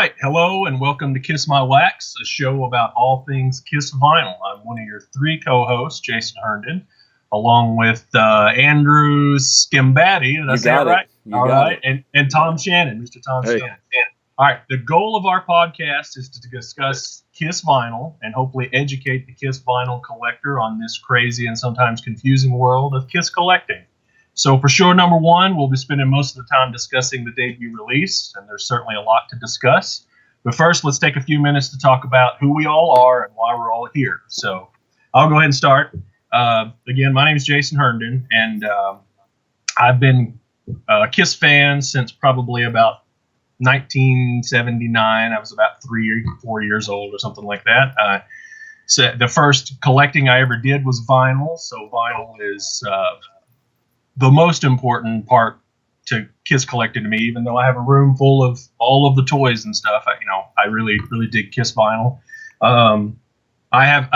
right, hello and welcome to Kiss My Wax, a show about all things Kiss vinyl. I'm one of your three co-hosts, Jason Herndon, along with Andrew Sgambati. Did I say it right? You got it. And Tom Shannon, Mr. Tom Shannon. All right, the goal of our podcast is to discuss Kiss vinyl and hopefully educate the Kiss vinyl collector on this crazy and sometimes confusing world of Kiss collecting. So for show number one, we'll be spending most of the time discussing the debut release, and there's certainly a lot to discuss. But first, let's take a few minutes to talk about who we all are and why we're all here. So I'll go ahead and start. Again, my name is Jason Herndon, and I've been a Kiss fan since probably about 1979. I was about 3 or 4 years old or something like that. So the first collecting I ever did was vinyl. So vinyl is the most important part to Kiss collecting to me, even though I have a room full of all of the toys and stuff. I really dig Kiss vinyl. I have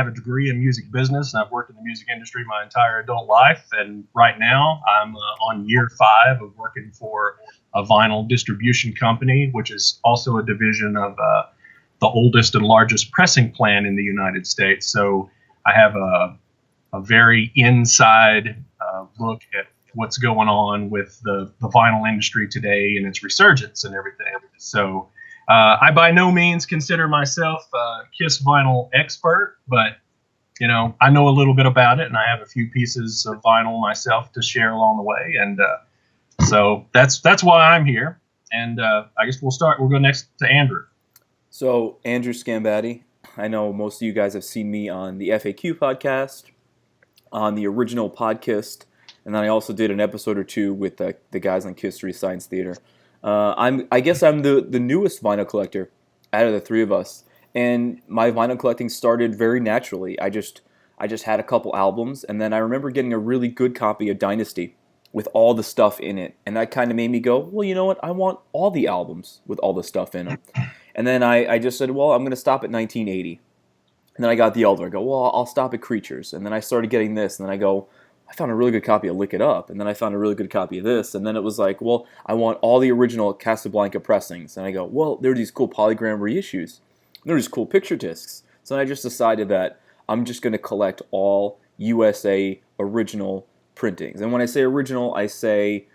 a degree in music business, and I've worked in the music industry my entire adult life. And right now I'm on year 5 of working for a vinyl distribution company, which is also a division of the oldest and largest pressing plant in the United States. So I have a very inside look at what's going on with the vinyl industry today and its resurgence and everything. So I by no means consider myself a Kiss vinyl expert, but I know a little bit about it, and I have a few pieces of vinyl myself to share along the way. And so that's why I'm here. And I guess we'll go next to Andrew. So Andrew Sgambati, I know most of you guys have seen me on the FAQ podcast, on the original podcast, and then I also did an episode or two with the guys on Kiss 3 Science Theater. I guess I'm the newest vinyl collector out of the three of us, and my vinyl collecting started very naturally. I just had a couple albums, and then I remember getting a really good copy of Dynasty with all the stuff in it, and that kind of made me go, well, you know what? I want all the albums with all the stuff in them. And then I just said, well, I'm going to stop at 1980. And then I got the Elder. I go, well, I'll stop at Creatures. And then I started getting this. And then I go, I found a really good copy of Lick It Up. And then I found a really good copy of this. And then it was like, well, I want all the original Casablanca pressings. And I go, well, there are these cool polygram reissues. There are these cool picture discs. So then I just decided that I'm just going to collect all USA original printings. And when I say original, I say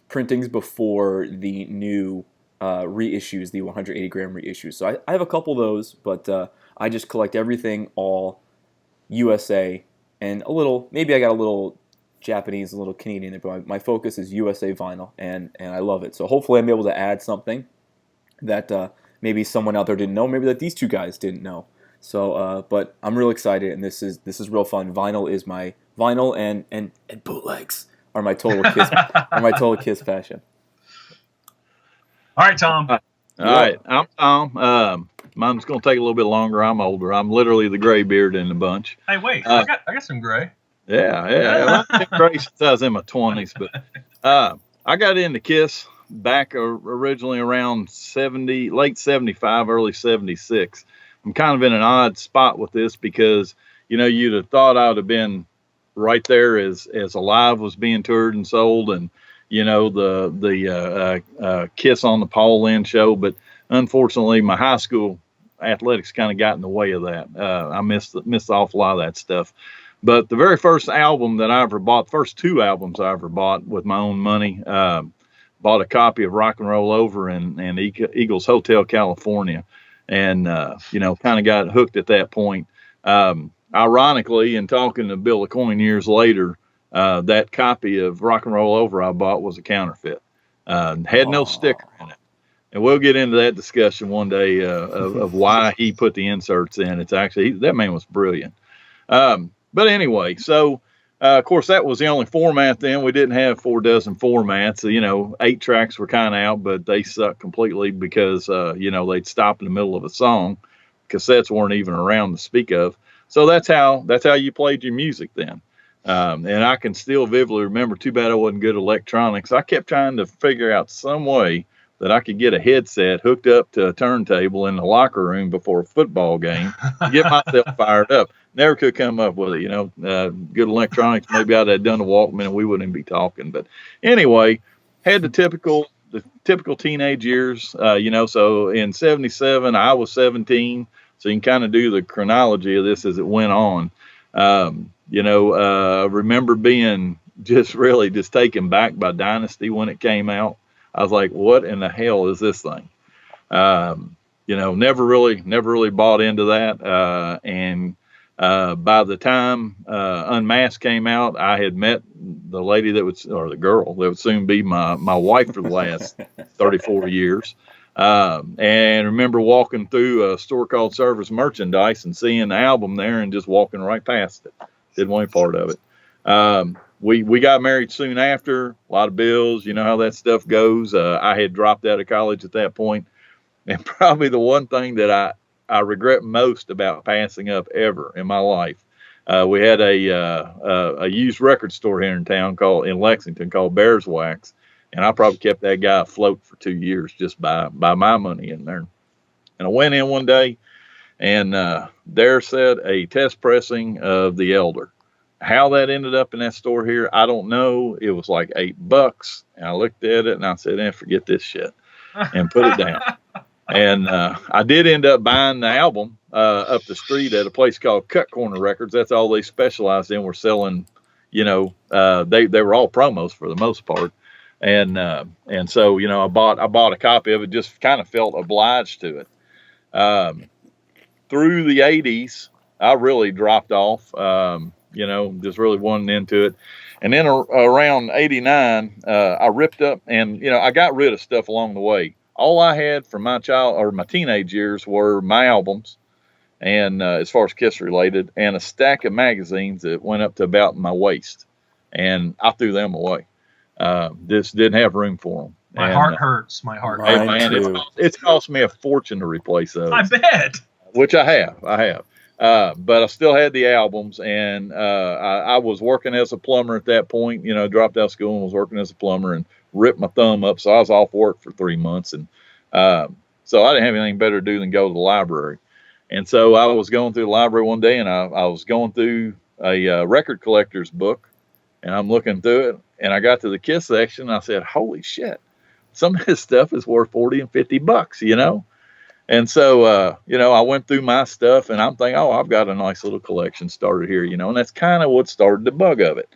printings before the new reissues, the 180-gram reissues. So I have a couple of those, but I just collect everything all USA, and maybe I got a little Japanese, a little Canadian there, but my focus is USA vinyl, and I love it. So hopefully I'm able to add something that maybe someone out there didn't know, maybe that these two guys didn't know. So, but I'm real excited, and this is real fun. Vinyl and bootlegs are my total Kiss passion. All right, Tom. All right, I'm Tom. Mine's going to take a little bit longer. I'm older. I'm literally the gray beard in the bunch. Hey, wait, I got some gray. Yeah. I've been gray since I was in my 20s, but I got into Kiss back originally around late 75, early 76. I'm kind of in an odd spot with this because, you'd have thought I would have been right there as Alive was being toured and sold, and the Kiss on the Paul Lynde show, but unfortunately my high school athletics kind of got in the way of that. I missed an awful lot of that stuff. But the very first album that I ever bought, first 2 albums I ever bought with my own money, bought a copy of Rock and Roll Over and Eagles Hotel California, and kind of got hooked at that point. Ironically, in talking to Bill LaCoin years later, that copy of Rock and Roll Over I bought was a counterfeit. Had no sticker in it. And we'll get into that discussion one day of why he put the inserts in. It's actually, that man was brilliant. But anyway, so of course that was the only format then. We didn't have 4 dozen formats. 8 tracks were kind of out, but they sucked completely because, they'd stop in the middle of a song. Cassettes weren't even around to speak of. So that's how you played your music then. And I can still vividly remember, too bad I wasn't good at electronics. I kept trying to figure out some way that I could get a headset hooked up to a turntable in the locker room before a football game to get myself fired up. Never could come up with it, good electronics. Maybe I'd have done a Walkman and we wouldn't be talking. But anyway, had the typical the typical teenage years, so in 77, I was 17. So you can kind of do the chronology of this as it went on. Remember being just taken back by Dynasty when it came out. I was like, what in the hell is this thing? Never really bought into that. And by the time Unmasked came out, I had met the lady the girl that would soon be my wife for the last 34 years. And remember walking through a store called Service Merchandise and seeing the album there and just walking right past it. Didn't want any part of it. We got married soon after, a lot of bills, you know how that stuff goes. I had dropped out of college at that point. And probably the one thing that I regret most about passing up ever in my life, we had a used record store here in Lexington called Bears Wax. And I probably kept that guy afloat for 2 years just by my money in there. And I went in one day and there said a test pressing of The Elder. How that ended up in that store here, I don't know. It was like $8. And I looked at it and I said, forget this shit, and put it down. And I did end up buying the album up the street at a place called Cut Corner Records. That's all they specialized in. Were selling, they were all promos for the most part. And so, I bought a copy of it, just kind of felt obliged to it. Through the 80s, I really dropped off, just really wasn't into it. And then around 89, I ripped up and, I got rid of stuff along the way. All I had from my teenage years were my albums, and as far as Kiss related, and a stack of magazines that went up to about my waist, and I threw them away. This didn't have room for them. My heart hurts. My heart hurts. Hey, man, it's cost me a fortune to replace those. I bet. Which I have. But I still had the albums, and I was working as a plumber at that point. Dropped out of school and was working as a plumber, and ripped my thumb up, so I was off work for 3 months, and so I didn't have anything better to do than go to the library. And so I was going through the library one day, and I was going through a record collector's book, and I'm looking through it, and I got to the Kiss section, and I said, holy shit, some of this stuff is worth $40 and $50, And so, I went through my stuff, and I'm thinking, I've got a nice little collection started here, and that's kind of what started the bug of it.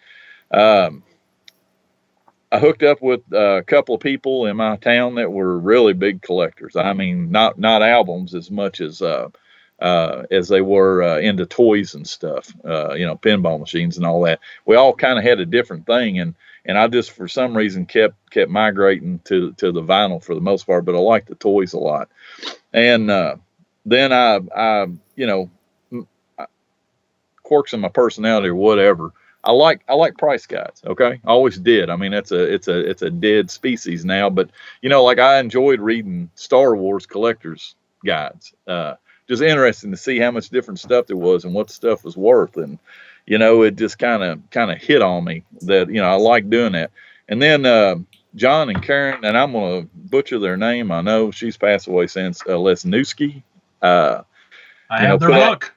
I hooked up with a couple of people in my town that were really big collectors. I mean, not albums as much as they were into toys and stuff, pinball machines and all that. We all kind of had a different thing, and I just for some reason kept migrating to the vinyl for the most part, but I liked the toys a lot. And then I quirks in my personality or whatever, I like price guides. Okay, I always did. I mean, it's a dead species now, but I enjoyed reading Star Wars collectors guides. Just interesting to see how much different stuff there was and what stuff was worth, and it just kind of hit on me that I like doing that. And then John and Karen, and I'm gonna butcher their name. I know she's passed away since. Lesniewski. I have their book.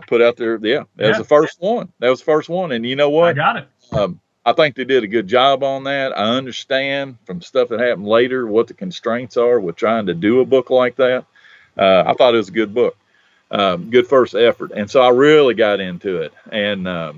Put out there. Yeah, that was the first one. That was the first one. And you know what? I got it. I think they did a good job on that. I understand from stuff that happened later what the constraints are with trying to do a book like that. I thought it was a good book. Good first effort. And so I really got into it. And, I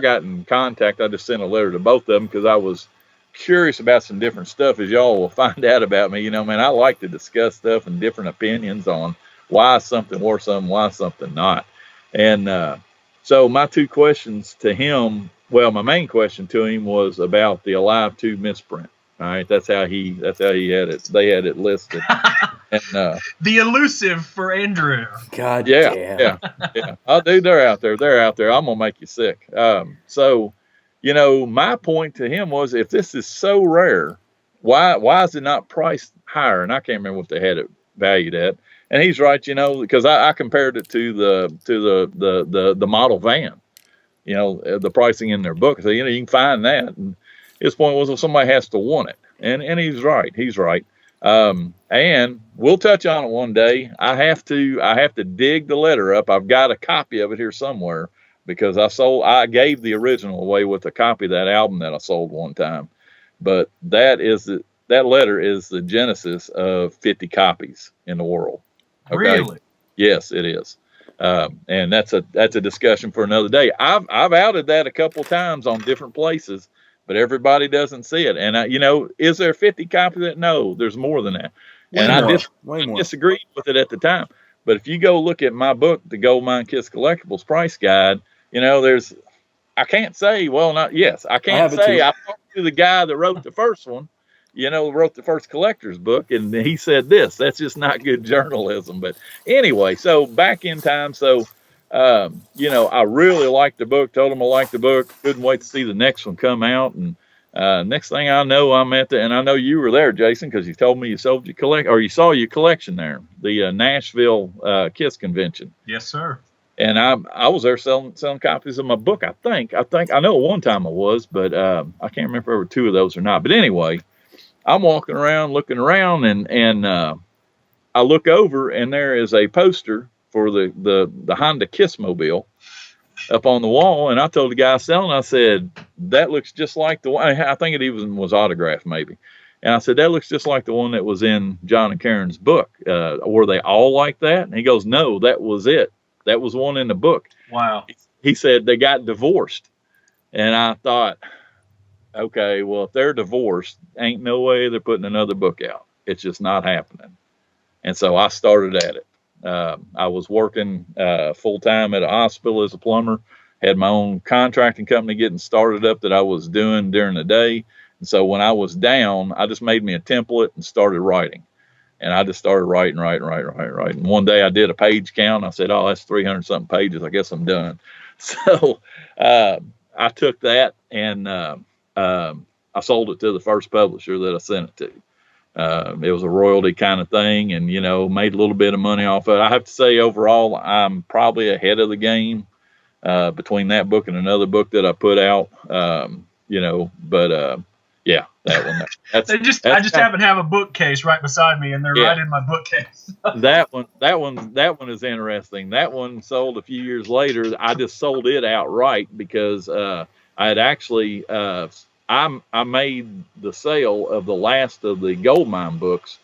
got in contact. I just sent a letter to both of them because I was curious about some different stuff, as y'all will find out about me. I like to discuss stuff and different opinions on why something worth something, why something not. And so my two questions to him, my main question to him was about the Alive 2 misprint. All right, that's how he had it. They had it listed. And the elusive for Andrew. God damn. Yeah. Oh, dude, they're out there. I'm gonna make you sick. So, my point to him was, if this is so rare, why is it not priced higher? And I can't remember what they had it valued at. And he's right, because I compared it to the model van, the pricing in their book. So, you can find that. And his point was, well, somebody has to want it. And he's right. And we'll touch on it one day. I have to dig the letter up. I've got a copy of it here somewhere because I gave the original away with a copy of that album that I sold one time. But that is that letter is the genesis of 50 copies in the world. Okay? Really? Yes, it is. And that's a discussion for another day. I've outed that a couple of times on different places, but everybody doesn't see it. And is there 50 copies of it? No, there's more than that. And Way more. disagreed with it at the time. But if you go look at my book, The Gold Mine Kiss Collectibles Price Guide, I can't say, I can't say I talked to the guy that wrote the first one, wrote the first collector's book, and he said this. That's just not good journalism. But anyway, so back in time, I really liked the book, told him I liked the book, couldn't wait to see the next one come out. And next thing I know, I'm at and I know you were there, Jason, because you told me you saw your collection there, the Nashville Kiss Convention. Yes, sir. And I was there selling copies of my book. I think I know one time I was, but I can't remember if there were two of those or not. But anyway, I'm walking around, looking around, and I look over, and there is a poster for the Honda Kissmobile up on the wall. And I told the guy selling, I said, that looks just like the one. I think it even was autographed, maybe. And I said, that looks just like the one that was in John and Karen's book. Were they all like that? And he goes, no, that was it. That was one in the book. Wow. He said they got divorced. And I thought, okay, well, if they're divorced, ain't no way they're putting another book out. It's just not happening. And so I started at it. I was working full time at a hospital as a plumber, had my own contracting company getting started up that I was doing during the day. And so when I was down, I just made me a template and started writing. And I just started writing. And one day I did a page count. I said, oh, that's 300 something pages. I guess I'm done. So I took that and I sold it to the first publisher that I sent it to. It was a royalty kind of thing, and made a little bit of money off of it. I have to say, overall, I'm probably ahead of the game between that book and another book that I put out. Yeah, that one. I just happen to have a bookcase right beside me, and they're right in my bookcase. that one is interesting. That one sold a few years later. I just sold it outright because I had actually I made the sale of the last of the gold mine books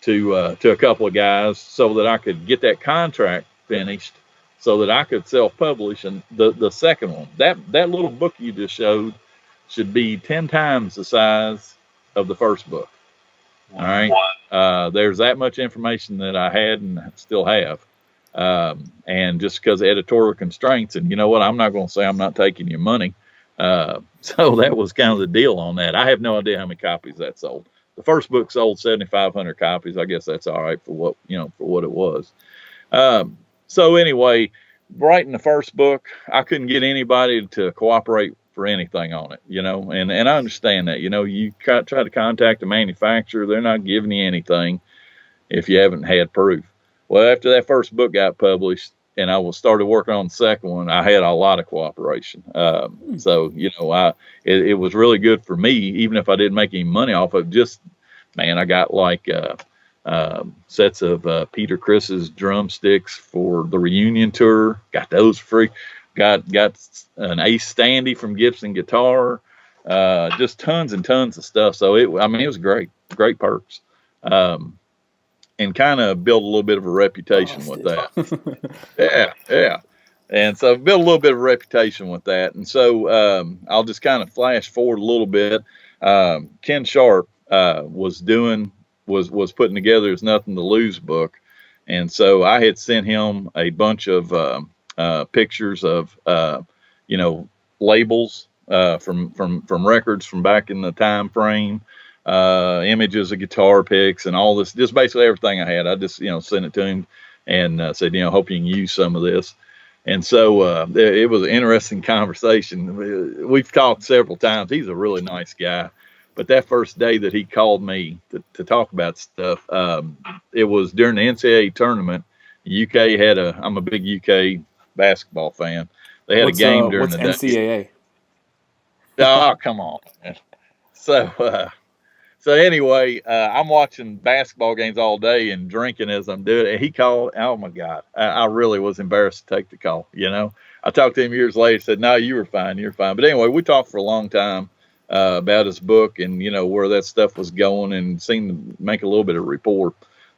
to a couple of guys so that I could get that contract finished, so that I could self-publish. And the second one, that little book you just showed, should be 10 times the size of the first book. All right. There's that much information that I had and still have. And just because of editorial constraints, and you know what, I'm not going to say I'm not taking your money. So that was kind of the deal on that. I have no idea how many copies that sold. The first book sold 7,500 copies. I guess that's all right for what it was. So anyway, writing the first book, I couldn't get anybody to cooperate for anything on it, and I understand that. You try to contact the manufacturer, they're not giving you anything if you haven't had proof. Well, after that first book got published and I started working on the second one, I had a lot of cooperation. So it was really good for me, even if I didn't make any money off of it. I got like sets of Peter Chris's drumsticks for the reunion tour. Got those free. Got an Ace Standy from Gibson Guitar. Just tons and tons of stuff. So it was great perks. And kind of build a little bit of a reputation with that. Yeah. And so build a little bit of a reputation with that. And so I'll just kind of flash forward a little bit. Ken Sharp was putting together his Nothing to Lose book. And so I had sent him a bunch of pictures of labels from records from back in the time frame, images of guitar picks and all this, just basically everything I had. I just sent it to him and said, hope you can use some of this. And so it was an interesting conversation. We've talked several times. He's a really nice guy. But that first day that he called me to talk about stuff, it was during the NCAA tournament. UK I'm a big UK basketball fan. They had a game during the day. What's NCAA? Oh, come on. So anyway, I'm watching basketball games all day and drinking as I'm doing it. And he called. Oh my God, I really was embarrassed to take the call. I talked to him years later. Said, "No, you were fine. You're fine." But anyway, we talked for a long time. about his book and, where that stuff was going, and seemed to make a little bit of rapport.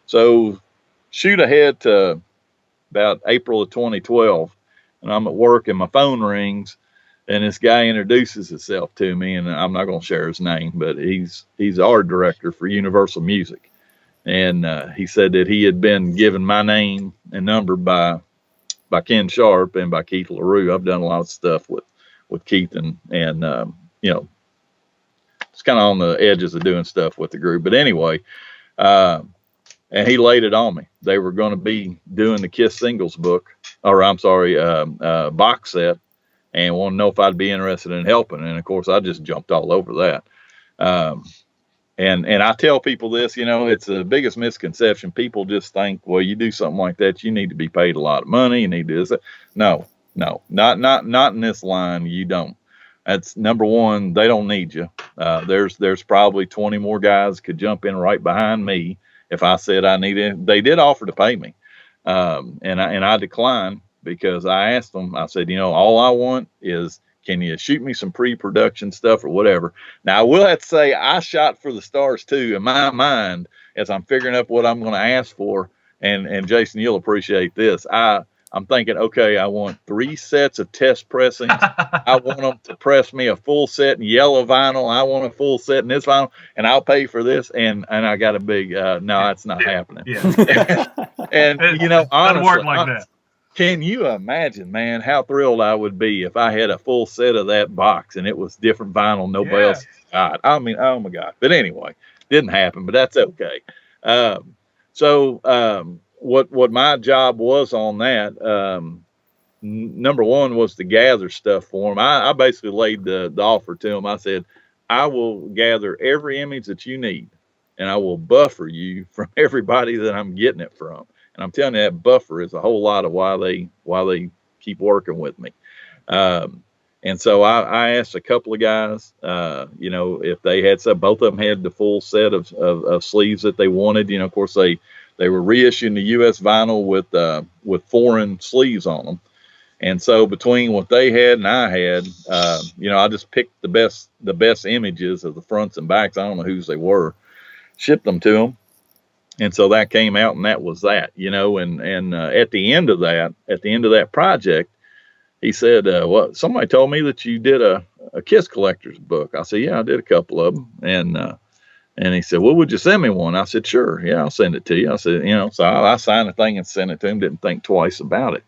So shoot ahead to about April of 2012, and I'm at work and my phone rings, and this guy introduces himself to me, and I'm not going to share his name, but he's art director for Universal Music. And he said that he had been given my name and number by Ken Sharp and by Keith LaRue. I've done a lot of stuff with Keith, and it's kind of on the edges of doing stuff with the group. But anyway, and he laid it on me. They were going to be doing the Kiss singles book, or I'm sorry, box set, and wanted to know if I'd be interested in helping. And of course, I just jumped all over that. And I tell people this, it's the biggest misconception. People just think, well, you do something like that, you need to be paid a lot of money. You need to do this. No, not in this line. You don't. That's number one. They don't need you. There's probably 20 more guys could jump in right behind me if I said I needed. They did offer to pay me, and I declined because I asked them. I said, all I want is, can you shoot me some pre-production stuff or whatever? Now, I will have to say I shot for the stars too in my mind as I'm figuring up what I'm going to ask for. And Jason, you'll appreciate this. I'm thinking, okay, I want 3 sets of test pressings. I want them to press me a full set in yellow vinyl. I want a full set in this vinyl, and I'll pay for this. And I got a big, no, that's not happening. Yeah. And It honestly, doesn't work like that. Can you imagine, man, how thrilled I would be if I had a full set of that box and it was different vinyl nobody else got? I mean, oh my God. But anyway, didn't happen, but that's okay. What my job was on that, number one was to gather stuff for them. I basically laid the offer to them. I said, I will gather every image that you need, and I will buffer you from everybody that I'm getting it from. And I'm telling you, that buffer is a whole lot of why they keep working with me. And so I asked a couple of guys, if they had some. Both of them had the full set of sleeves that they wanted. Of course, they were reissuing the U.S. vinyl with foreign sleeves on them. And so between what they had and I had, I just picked the best images of the fronts and backs. I don't know whose they were, shipped them to them. And so that came out, and that was that, and at the end of that project, he said, well, somebody told me that you did a Kiss collector's book. I said, yeah, I did a couple of them. And he said, well, would you send me one? I said, sure. Yeah, I'll send it to you. I said, so I signed the thing and sent it to him. Didn't think twice about it.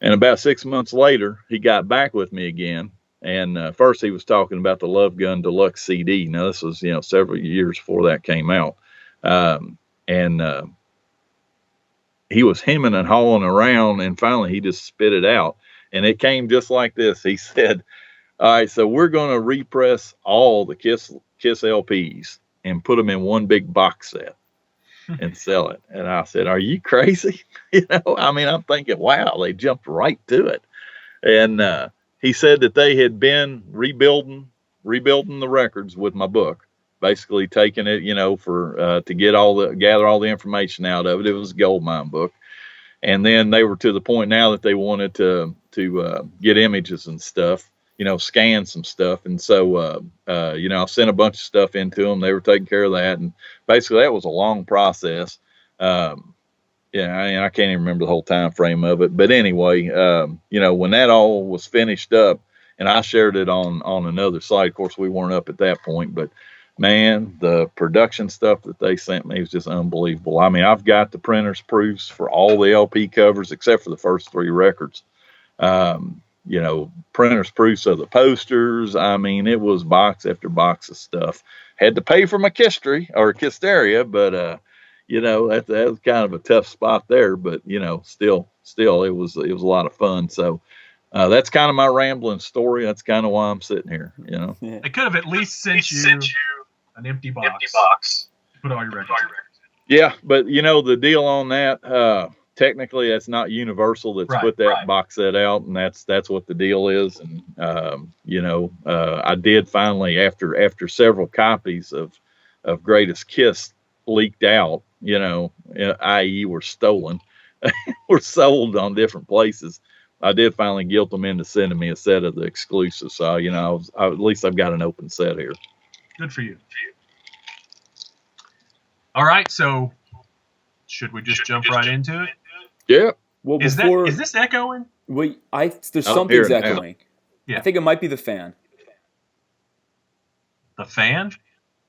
And about 6 months later, he got back with me again. And first he was talking about the Love Gun Deluxe CD. Now, this was, several years before that came out. And he was hemming and hawing around, and finally he just spit it out. And it came just like this. He said, all right, so we're going to repress all the Kiss LPs and put them in one big box set and sell it. And I said, are you crazy? I'm thinking, wow, they jumped right to it. And he said that they had been rebuilding the records with my book. Basically taking it, to gather all the information out of it. It was a gold mine book. And then they were to the point now that they wanted to get images and stuff, scan some stuff. And so, I sent a bunch of stuff into them. They were taking care of that. And basically that was a long process. And I can't even remember the whole time frame of it. But anyway, when that all was finished up, and I shared it on another site. Of course, we weren't up at that point, but man, the production stuff that they sent me was just unbelievable. I've got the printer's proofs for all the LP covers except for the first 3 records. Printer's proofs of the posters. It was box after box of stuff. Had to pay for my Kisteria, but that was kind of a tough spot there. But still, it was a lot of fun. So. That's kind of my rambling story. That's kind of why I'm sitting here, Yeah. They could have at least sent you an empty box. Put all your records. Yeah, but the deal on that, technically that's not Universal that's put that box set out, and that's what the deal is. And I did finally, after several copies of Greatest Kiss leaked out, i.e. were stolen, were sold on different places. I did finally guilt them into sending me a set of the exclusives. So, at least I've got an open set here. Good for you. All right, so should we just jump right into it? Yeah. Well, Is this echoing? Wait, there's I don't something's hear it now. echoing. Yeah. I think it might be the fan. The fan?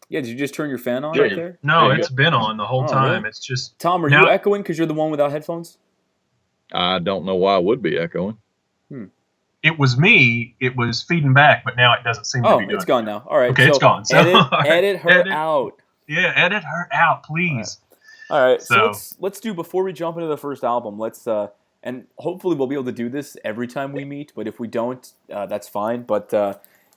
Yeah, did you just turn your fan on Yeah. right there? No, Yeah. it's been on the whole Oh, time. really? It's just Tom, are Now- you echoing because you're the one without headphones? I don't know why I would be echoing. it was me. It was feeding back, but now it doesn't seem to Oh, be doing it's it. gone now. All right. Okay, so it's gone. So, edit, all right. edit her out. Yeah, edit her out, please. All right. So So- let's do, before we jump into the first album, let's and hopefully we'll be able to do this every time we meet. But if we don't, that's fine. But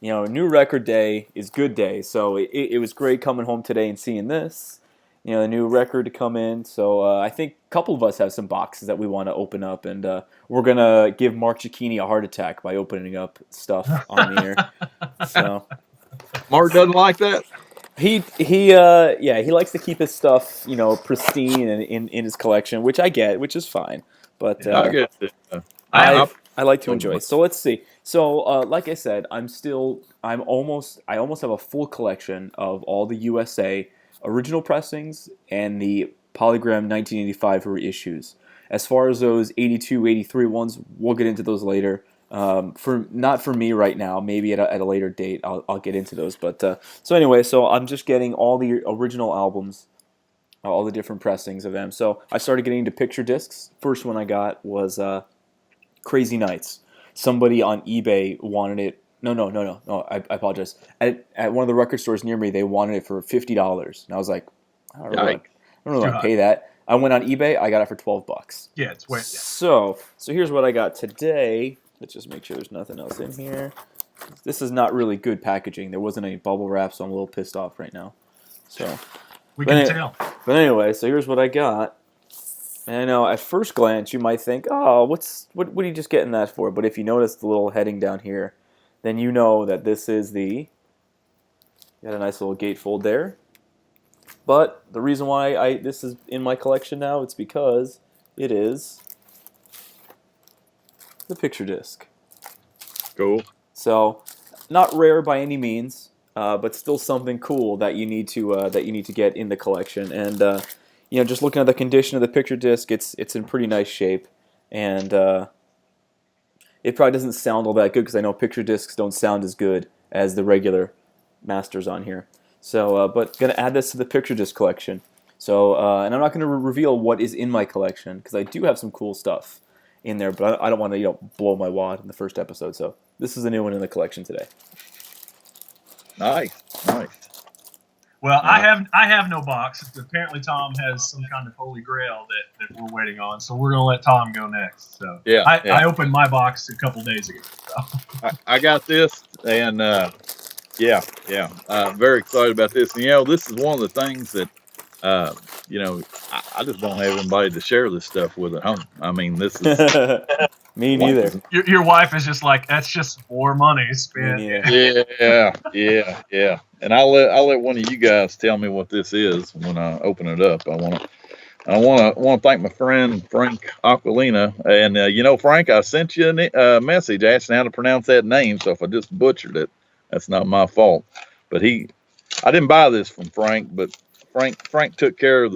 new record day is good day. So it was great coming home today and seeing this. A new record to come in. So I think a couple of us have some boxes that we want to open up, and we're gonna give Mark Cicchini a heart attack by opening up stuff on the air. So Mark doesn't like that. he likes to keep his stuff pristine and in his collection, which I get, which is fine. But I get it. I like to enjoy. So let's see. So like I said, I almost have a full collection of all the USA original pressings and the Polygram 1985 reissues. As far as those 82, 83 ones, we'll get into those later. Not for me right now. Maybe at a later date, I'll get into those. But so anyway, so I'm just getting all the original albums, all the different pressings of them. So I started getting into picture discs. First one I got was Crazy Nights. Somebody on eBay wanted it. No, I apologize. At one of the record stores near me, they wanted it for $50, and I was like, I don't really want to pay that. I went on eBay. I got it for $12. Yeah, it's way. Yeah. So here's what I got today. Let's just make sure there's nothing else in here. This is not really good packaging. There wasn't any bubble wrap, so I'm a little pissed off right now. So We can tell. But anyway, so here's what I got. And I know at first glance you might think, oh, what are you just getting that for? But if you notice the little heading down here, then you know that this is got a nice little gatefold there. But the reason why this is in my collection now, it's because it is the picture disc. Cool. So not rare by any means, but still something cool that you need to get in the collection. And just looking at the condition of the picture disc, it's in pretty nice shape, and it probably doesn't sound all that good because I know picture discs don't sound as good as the regular masters on here. So, but gonna add this to the picture disc collection. So, and I'm not gonna reveal what is in my collection because I do have some cool stuff in there, but I don't want to blow my wad in the first episode. So this is a new one in the collection today. Nice. Well, I have no box. Apparently, Tom has some kind of holy grail that we're waiting on. So we're gonna let Tom go next. So Yeah. I opened my box a couple days ago. So. I got this, and very excited about this. And, this is one of the things that, I just don't have anybody to share this stuff with at home. I mean, this is Me neither. Your wife is just like, that's just more money spent. Me neither. Yeah. And I'll let one of you guys tell me what this is when I open it up. I want to thank my friend Frank Aquilina. And Frank, I sent you a message asking how to pronounce that name. So if I just butchered it, that's not my fault. But I didn't buy this from Frank, but Frank took care of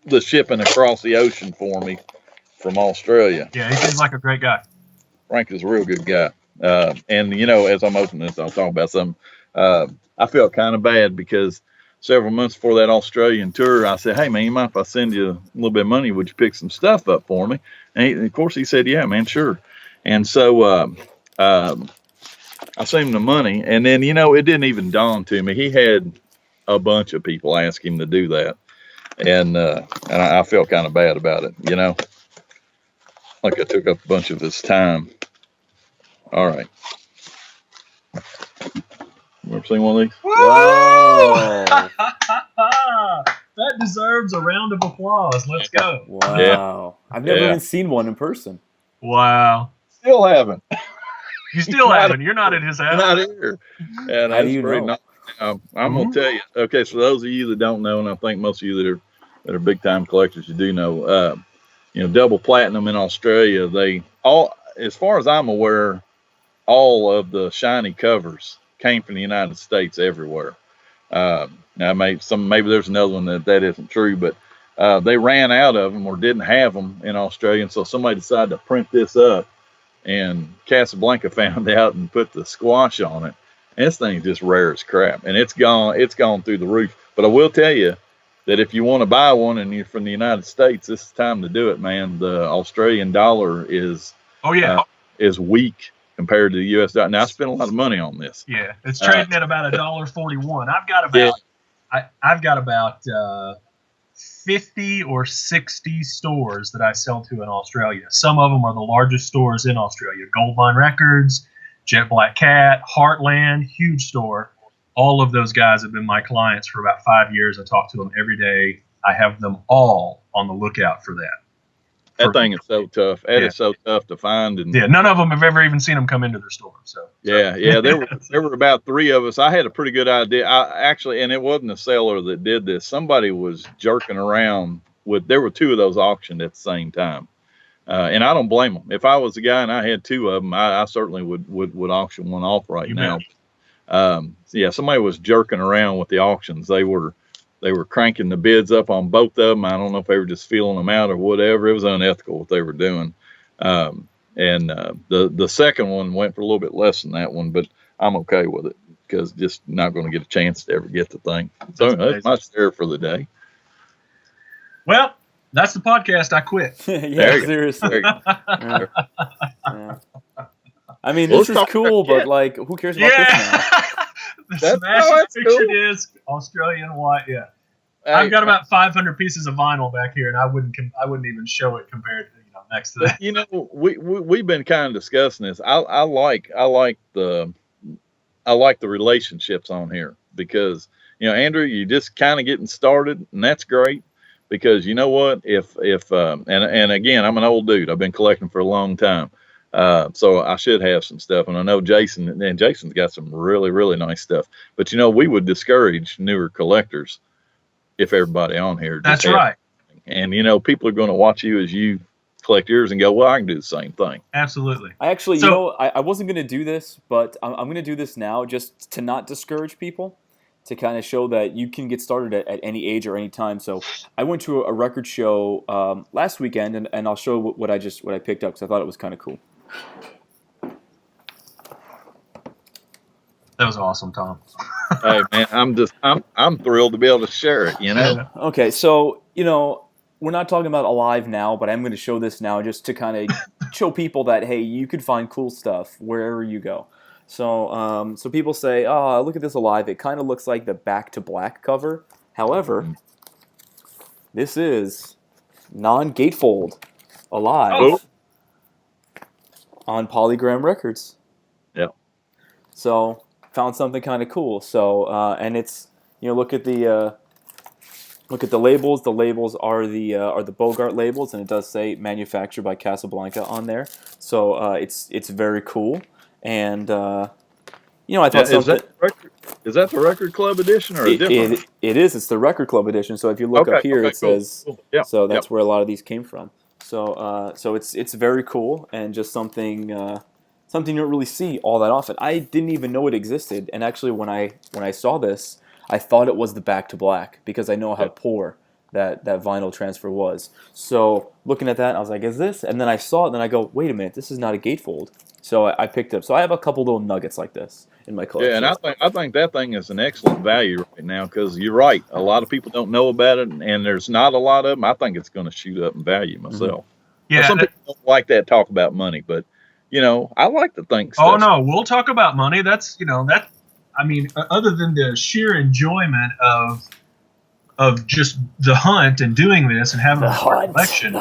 the shipping across the ocean for me from Australia. Yeah, he seems like a great guy. Frank is a real good guy. And as I'm opening this, I'll talk about something. I felt kind of bad because several months before that Australian tour, I said, hey, man, you mind if I send you a little bit of money? Would you pick some stuff up for me? And of course, he said, yeah, man, sure. And so I sent him the money. And then, it didn't even dawn to me. He had a bunch of people ask him to do that. And I felt kind of bad about it, like I took up a bunch of his time. All right. You ever seen one of these? Whoa! That deserves a round of applause. Let's go. Wow. Yeah. I've never Yeah. even seen one in person. Wow. Still haven't. You still haven't. You're not at his house. Not here. And How do you know? I'm going to tell you. Okay, so those of you that don't know, and I think most of you that are big time collectors, you do know. double platinum in Australia. They all, as far as I'm aware, all of the shiny covers came from the United States everywhere. Now maybe there's another one that isn't true, but they ran out of them or didn't have them in Australia, and so somebody decided to print this up, and Casablanca found out and put the squash on it. And this thing's just rare as crap, and it's gone through the roof. But I will tell you that if you want to buy one and you're from the United States, this is time to do it, man. The Australian dollar is weak compared to the U.S. dollar. Now I spent a lot of money on this. Yeah, it's trading at about $1.41. I've got about 50 or 60 stores that I sell to in Australia. Some of them are the largest stores in Australia: Goldmine Records, Jet Black Cat, Heartland, huge store. All of those guys have been my clients for about 5 years. I talk to them every day. I have them all on the lookout for that. That thing is so tough. That is so tough to find. And none of them have ever even seen them come into their store. There were about 3 of us. I had a pretty good idea. And it wasn't a seller that did this. Somebody was jerking around there were 2 of those auctioned at the same time. And I don't blame them. If I was the guy and I had 2 of them, I certainly would auction one off right now. Somebody was jerking around with the auctions. They were cranking the bids up on both of them. I don't know if they were just feeling them out or whatever. It was unethical what they were doing. The second one went for a little bit less than that one, but I'm okay with it because just not going to get a chance to ever get the thing. So that's my share for the day. Well, that's the podcast. I quit. Seriously. Yeah. I mean, this is cool, but like, who cares about this now? The Smash Picture Disc, Australian white. Yeah, I've got about 500 pieces of vinyl back here, and I wouldn't even show it compared to next to that. We've been kind of discussing this. I like the relationships on here because Andrew, you just kind of getting started, and that's great. Because you know what, if and again, I'm an old dude. I've been collecting for a long time, so I should have some stuff. And I know Jason's got some really, really nice stuff. But we would discourage newer collectors if everybody on here. That's right. And people are going to watch you as you collect yours and go, well, I can do the same thing. Absolutely. I actually, I wasn't going to do this, but I'm going to do this now just to not discourage people, to kind of show that you can get started at any age or any time. So I went to a record show last weekend, and I'll show what I picked up because I thought it was kind of cool. That was awesome, Tom. Hey man, I'm thrilled to be able to share it. Okay, so we're not talking about Alive now, but I'm going to show this now just to kind of show people that hey, you could find cool stuff wherever you go. So people say, oh, look at this Alive. It kind of looks like the Back to Black cover. However, this is non-gatefold Alive on Polygram Records. Yeah. So found something kind of cool. So and it's look at the labels. The labels are the Bogart labels, and it does say manufactured by Casablanca on there. So it's very cool. And I thought something. Is that the Record Club edition or a different? It is. It's the Record Club edition. So if you look up here, it says. Cool. Yeah, so that's where a lot of these came from. So it's very cool and just something you don't really see all that often. I didn't even know it existed, and actually when I saw this, I thought it was the Back to Black because I know how poor that vinyl transfer was. So looking at that, I was like, is this? And then I saw it, and then I go, wait a minute, this is not a gatefold. So I picked it up. So I have a couple little nuggets like this in my collection. Yeah, and I think that thing is an excellent value right now because you're right. A lot of people don't know about it, and there's not a lot of them. I think it's going to shoot up in value myself. Mm-hmm. Yeah, some people don't like that talk about money, but I like to think. Oh no, we'll talk about money. That's that. I mean, other than the sheer enjoyment of just the hunt and doing this and having a collection,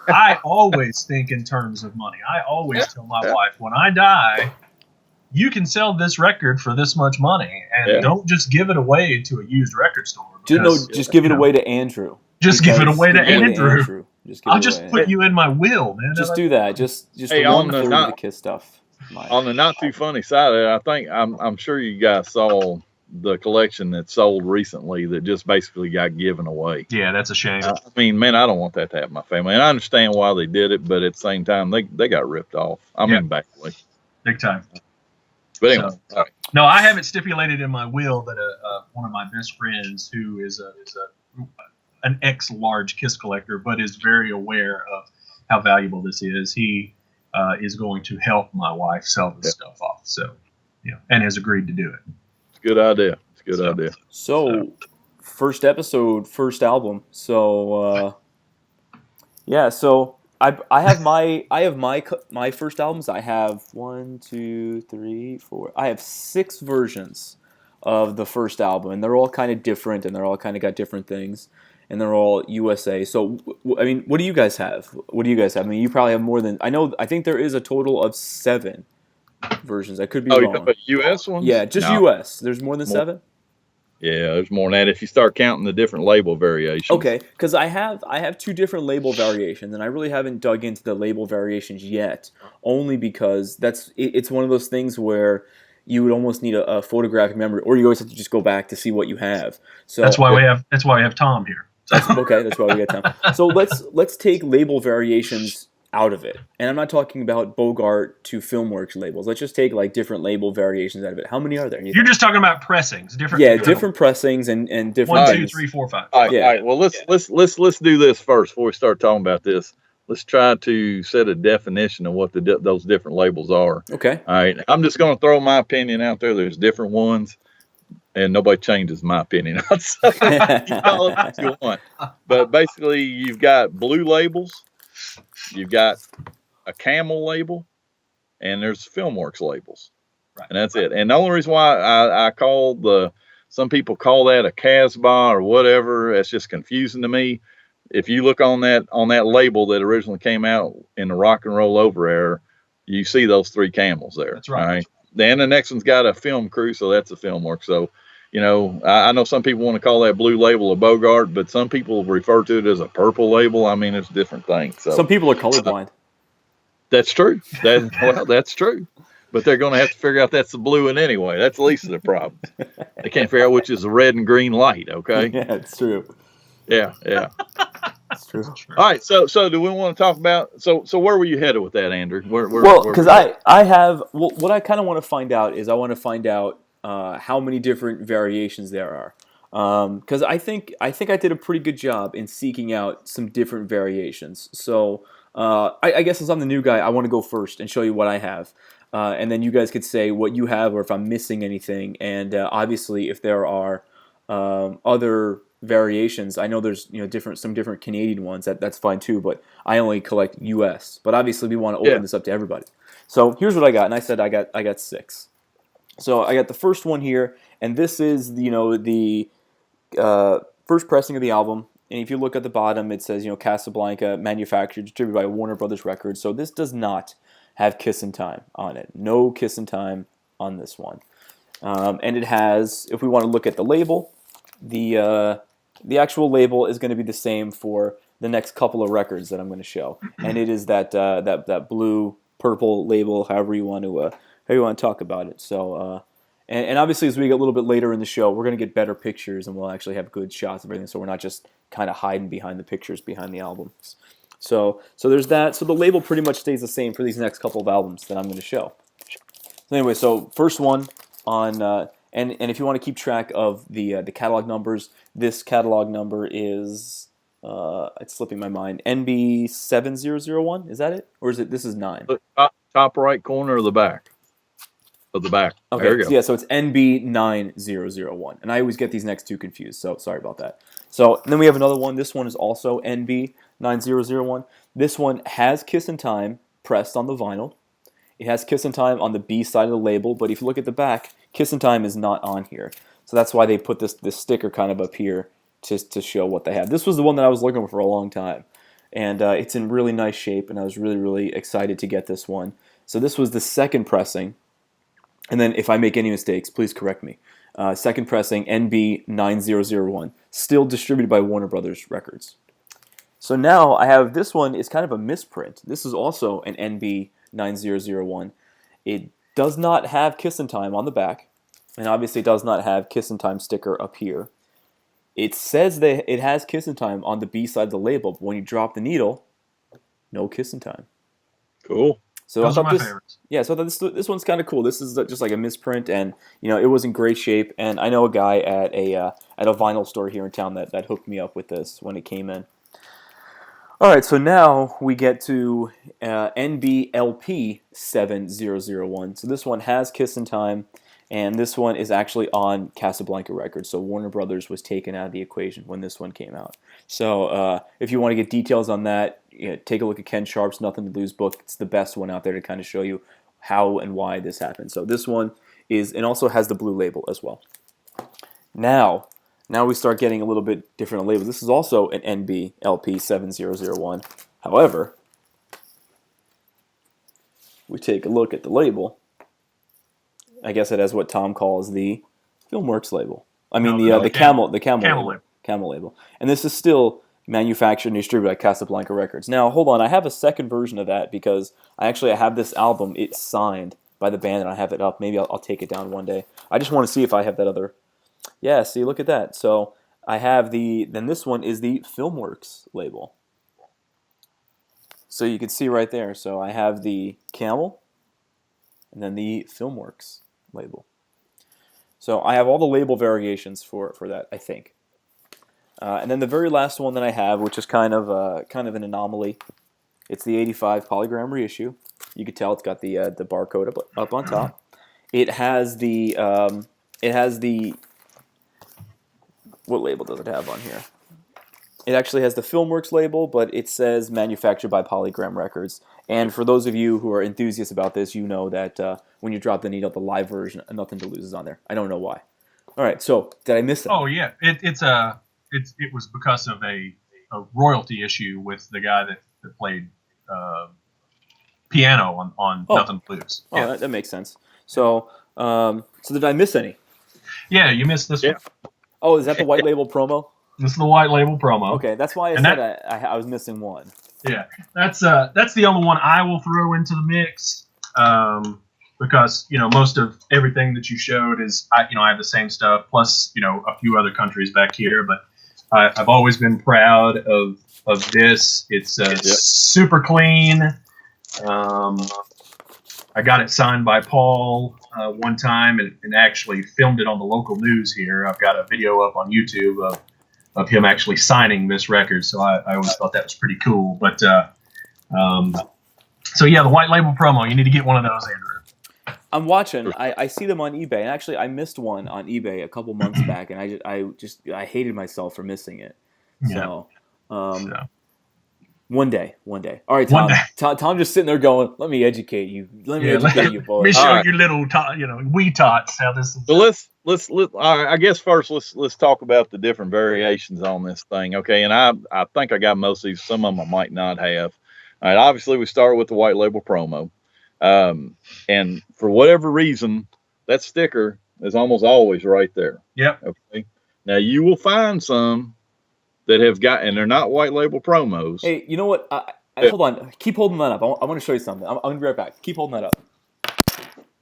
I always think in terms of money. I always tell my wife, when I die, you can sell this record for this much money, and don't just give it away to a used record store. Just give it away to Andrew. Just give it away to Andrew. I'll just put you in my will, man. Just do that. Just on the KISS stuff. On the not too funny side of it, I think I'm sure you guys saw the collection that sold recently that just basically got given away. Yeah, that's a shame. I mean, man, I don't want that to happen to my family. And I understand why they did it, but at the same time, they got ripped off. I mean, back away. Big time. But anyway, all right. No, I have it stipulated in my will that one of my best friends, who is an ex-large Kiss collector, but is very aware of how valuable this is, he is going to help my wife sell this stuff off. So, and has agreed to do it. It's a good idea. It's a good idea. So, first episode, first album. So, yeah. So I have my first albums. I have 1, 2, 3, 4. I have 6 versions of the first album, and they're all kind of different, and they're all kind of got different things, and they're all USA. So, I mean, what do you guys have? What do you guys have? I mean, you probably have more than I think there is a total of 7 versions. I could be wrong. You talking about US ones? Yeah, just US. There's more than 7. Yeah, there's more than that if you start counting the different label variations. Okay, because I have 2 different label variations, and I really haven't dug into the label variations yet, only because it's one of those things where you would almost need a photographic memory, or you always have to just go back to see what you have. So that's why we have Tom here. That's why we get Tom. So let's take label variations out of it, and I'm not talking about Bogart to Filmworks labels. Let's just take like different label variations out of it. How many are there? You're just talking about pressings, different. Yeah, different pressings and different. 1, 2, things. 3, 4, 5. All right. Well, let's do this first before we start talking about this. Let's try to set a definition of what those different labels are. Okay. All right. I'm just going to throw my opinion out there. There's different ones, and nobody changes my opinion. So you call it what you want. But basically, you've got blue labels, you've got a camel label, and there's Filmworks labels. Right. And that's it. And the only reason why I call some people call that a Casbah or whatever, that's just confusing to me. If you look on that label that originally came out in the rock and roll over era, you see those 3 camels there. That's right. All right. Then the next one's got a film crew, so that's a Filmworks. So, I know some people want to call that blue label a Bogart, but some people refer to it as a purple label. I mean, it's different things. So some people are colorblind. That's true. That's true. But they're going to have to figure out that's the blue one anyway. That's the least of the problem. They can't figure out which is the red and green light. Okay. Yeah, it's true. Yeah. It's true. All right. So do we want to talk about? So where were you headed with that, Andrew? Because I have what I kind of want to find out is I want to find out how many different variations there are. Because I think I did a pretty good job in seeking out some different variations. So I guess since I'm the new guy, I want to go first and show you what I have. And then you guys could say what you have or if I'm missing anything. And obviously, if there are other variations, I know there's some different Canadian ones. That's fine too. But I only collect U.S. But obviously, we want to open this up to everybody. So here's what I got, and I said I got 6. So I got the first one here, and this is the first pressing of the album. And if you look at the bottom, it says Casablanca, manufactured, distributed by Warner Brothers Records. So this does not have Kissin' Time on it. No Kissin' Time on this one. And it has, if we want to look at the label, the actual label is going to be the same for the next couple of records that I'm going to show. And it is that blue, purple label, however you want to talk about it. So, and obviously as we get a little bit later in the show, we're going to get better pictures and we'll actually have good shots of everything. So we're not just kind of hiding behind the pictures behind the albums. So there's that. So the label pretty much stays the same for these next couple of albums that I'm going to show. So anyway, so first one on, and if you want to keep track of the catalog numbers, this catalog number is, it's slipping my mind, NB7001, is that it? Or is it, this is 9? Top right corner of the back. Of the back. Okay, there you go. Yeah, so it's NB9001. And I always get these next 2 confused, so sorry about that. So then we have another one. This one is also NB9001. This one has Kissin' Time pressed on the vinyl. It has Kissin' Time on the B side of the label, but if you look at the back, Kissin' Time is not on here. So that's why they put this sticker kind of up here just to show what they have. This was the one that I was looking for a long time. And it's in really nice shape, and I was really, really excited to get this one. So this was the second pressing. And then if I make any mistakes, please correct me. Second pressing, NB9001, still distributed by Warner Brothers Records. So now I have this one is kind of a misprint. This is also an NB9001. It does not have Kissin' Time on the back. and obviously it does not have Kissin' Time sticker up here. It says that it has Kissin' Time on the B side of the label, but when you drop the needle, no Kissin' Time. Cool. So Those I are thought my favorites. yeah, so I thought this one's kind of cool. This is just like a misprint, and it was in great shape. And I know a guy at a vinyl store here in town that hooked me up with this when it came in. All right, so now we get to NBLP 7001. So this one has Kissin' Time, and this one is actually on Casablanca Records. So Warner Brothers was taken out of the equation when this one came out. So if you want to get details on that, take a look at Ken Sharp's Nothing to Lose book. It's the best one out there to kind of show you how and why this happened. So this one is, and also has the blue label as well. Now we start getting a little bit different on labels. This is also an NBLP 7001. However, we take a look at the label. I guess it has what Tom calls the Filmworks label. I mean the camel label. And this is still manufactured and distributed by Casablanca Records. Now, hold on. I have a second version of that because I have this album. It's signed by the band, and I have it up. Maybe I'll take it down one day. I just want to see if I have that other. Yeah, see, look at that. So I have then this one is the Filmworks label. So you can see right there. So I have the Camel and then the Filmworks label. So I have all the label variations for that, I think. And then the very last one that I have, which is kind of an anomaly, it's the 85 polygram reissue. You can tell it's got the barcode up on top. It has the what label does it have on here? It actually has the Filmworks label, but it says manufactured by Polygram Records. And for those of you who are enthusiasts about this, you know that when you drop the needle, the live version, Nothing to Lose is on there. I don't know why. All right, so did I miss it? Oh yeah, it was because of a royalty issue with the guy that played piano on Nothing to Lose. Oh, Yeah. that makes sense. So did I miss any? Yeah, you missed this one. Oh, is that the white label promo? This is the white label promo. Okay, that's why I said I was missing one. Yeah, that's the only one I will throw into the mix because most of everything that you showed is I have the same stuff plus a few other countries back here, but I've always been proud of this. It's super clean. I got it signed by Paul one time and actually filmed it on the local news here. I've got a video up on YouTube of him actually signing this record, so I always thought that was pretty cool. But so yeah, the white label promo. You need to get one of those, Andrew. I'm watching. I see them on eBay, and actually I missed one on eBay a couple months back, and I hated myself for missing it. So. One day. All right, Tom. Tom just sitting there going, "Let me educate you. Let me educate you, boys." Let me show you little, wee tots how this is. So let's I guess first let's talk about the different variations on this thing, okay? And I think I got most of these. Some of them I might not have. All right, obviously we start with the white label promo, and for whatever reason, that sticker is almost always right there. Yep. Okay. Now you will find some that have got, and they're not white label promos. Hey, you know what? Hold on. Keep holding that up. I want to show you something. I'm going to be right back. Keep holding that up.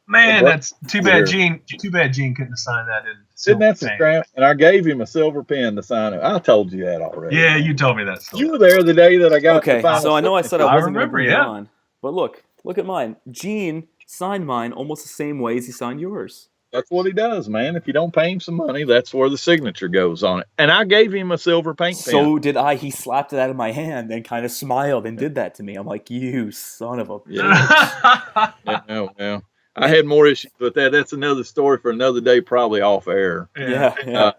Man, that's too bad. Gene couldn't have signed that in. Didn't that scrap? And I gave him a silver pen to sign it. I told you that already. Yeah, you told me that. You were there the day that I got. Okay, so I know I said I wasn't going to bring it yeah. on, but look at mine. Gene signed mine almost the same way as he signed yours. That's what he does, man. If you don't pay him some money, that's where the signature goes on it. And I gave him a silver paint pen. So did I. He slapped it out of my hand and kind of smiled and did that to me. I'm like, you son of a bitch. Yeah. I had more issues with that. That's another story for another day, probably off air. Yeah.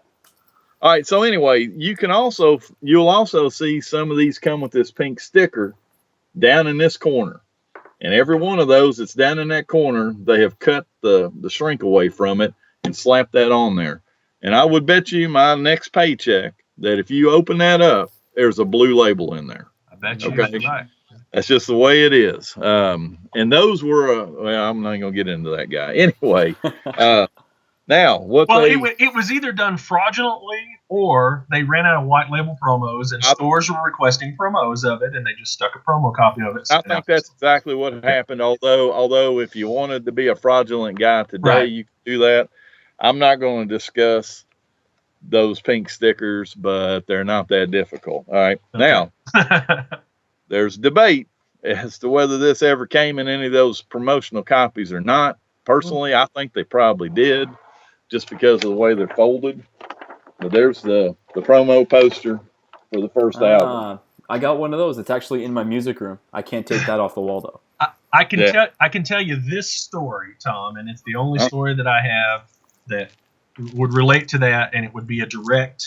All right. So anyway, you'll also see some of these come with this pink sticker down in this corner. And every one of those that's down in that corner, they have cut the shrink away from it and slapped that on there. And I would bet you my next paycheck that if you open that up, there's a blue label in there. I bet you. Okay. Right. That's just the way it is. And those were, I'm not going to get into that guy. Anyway, now what? Well, it was either done fraudulently or they ran out of white label promos and stores were requesting promos of it and they just stuck a promo copy of it. I think that's exactly what happened. Although if you wanted to be a fraudulent guy today, right, you could do that. I'm not going to discuss those pink stickers, but they're not that difficult. All right. Okay. Now, there's debate as to whether this ever came in any of those promotional copies or not. Personally, I think they probably did, just because of the way they're folded. But there's the promo poster for the first album. I got one of those. It's actually in my music room. I can't take that off the wall though. I can tell you this story, Tom, and it's the only story that I have that would relate to that, and it would be a direct.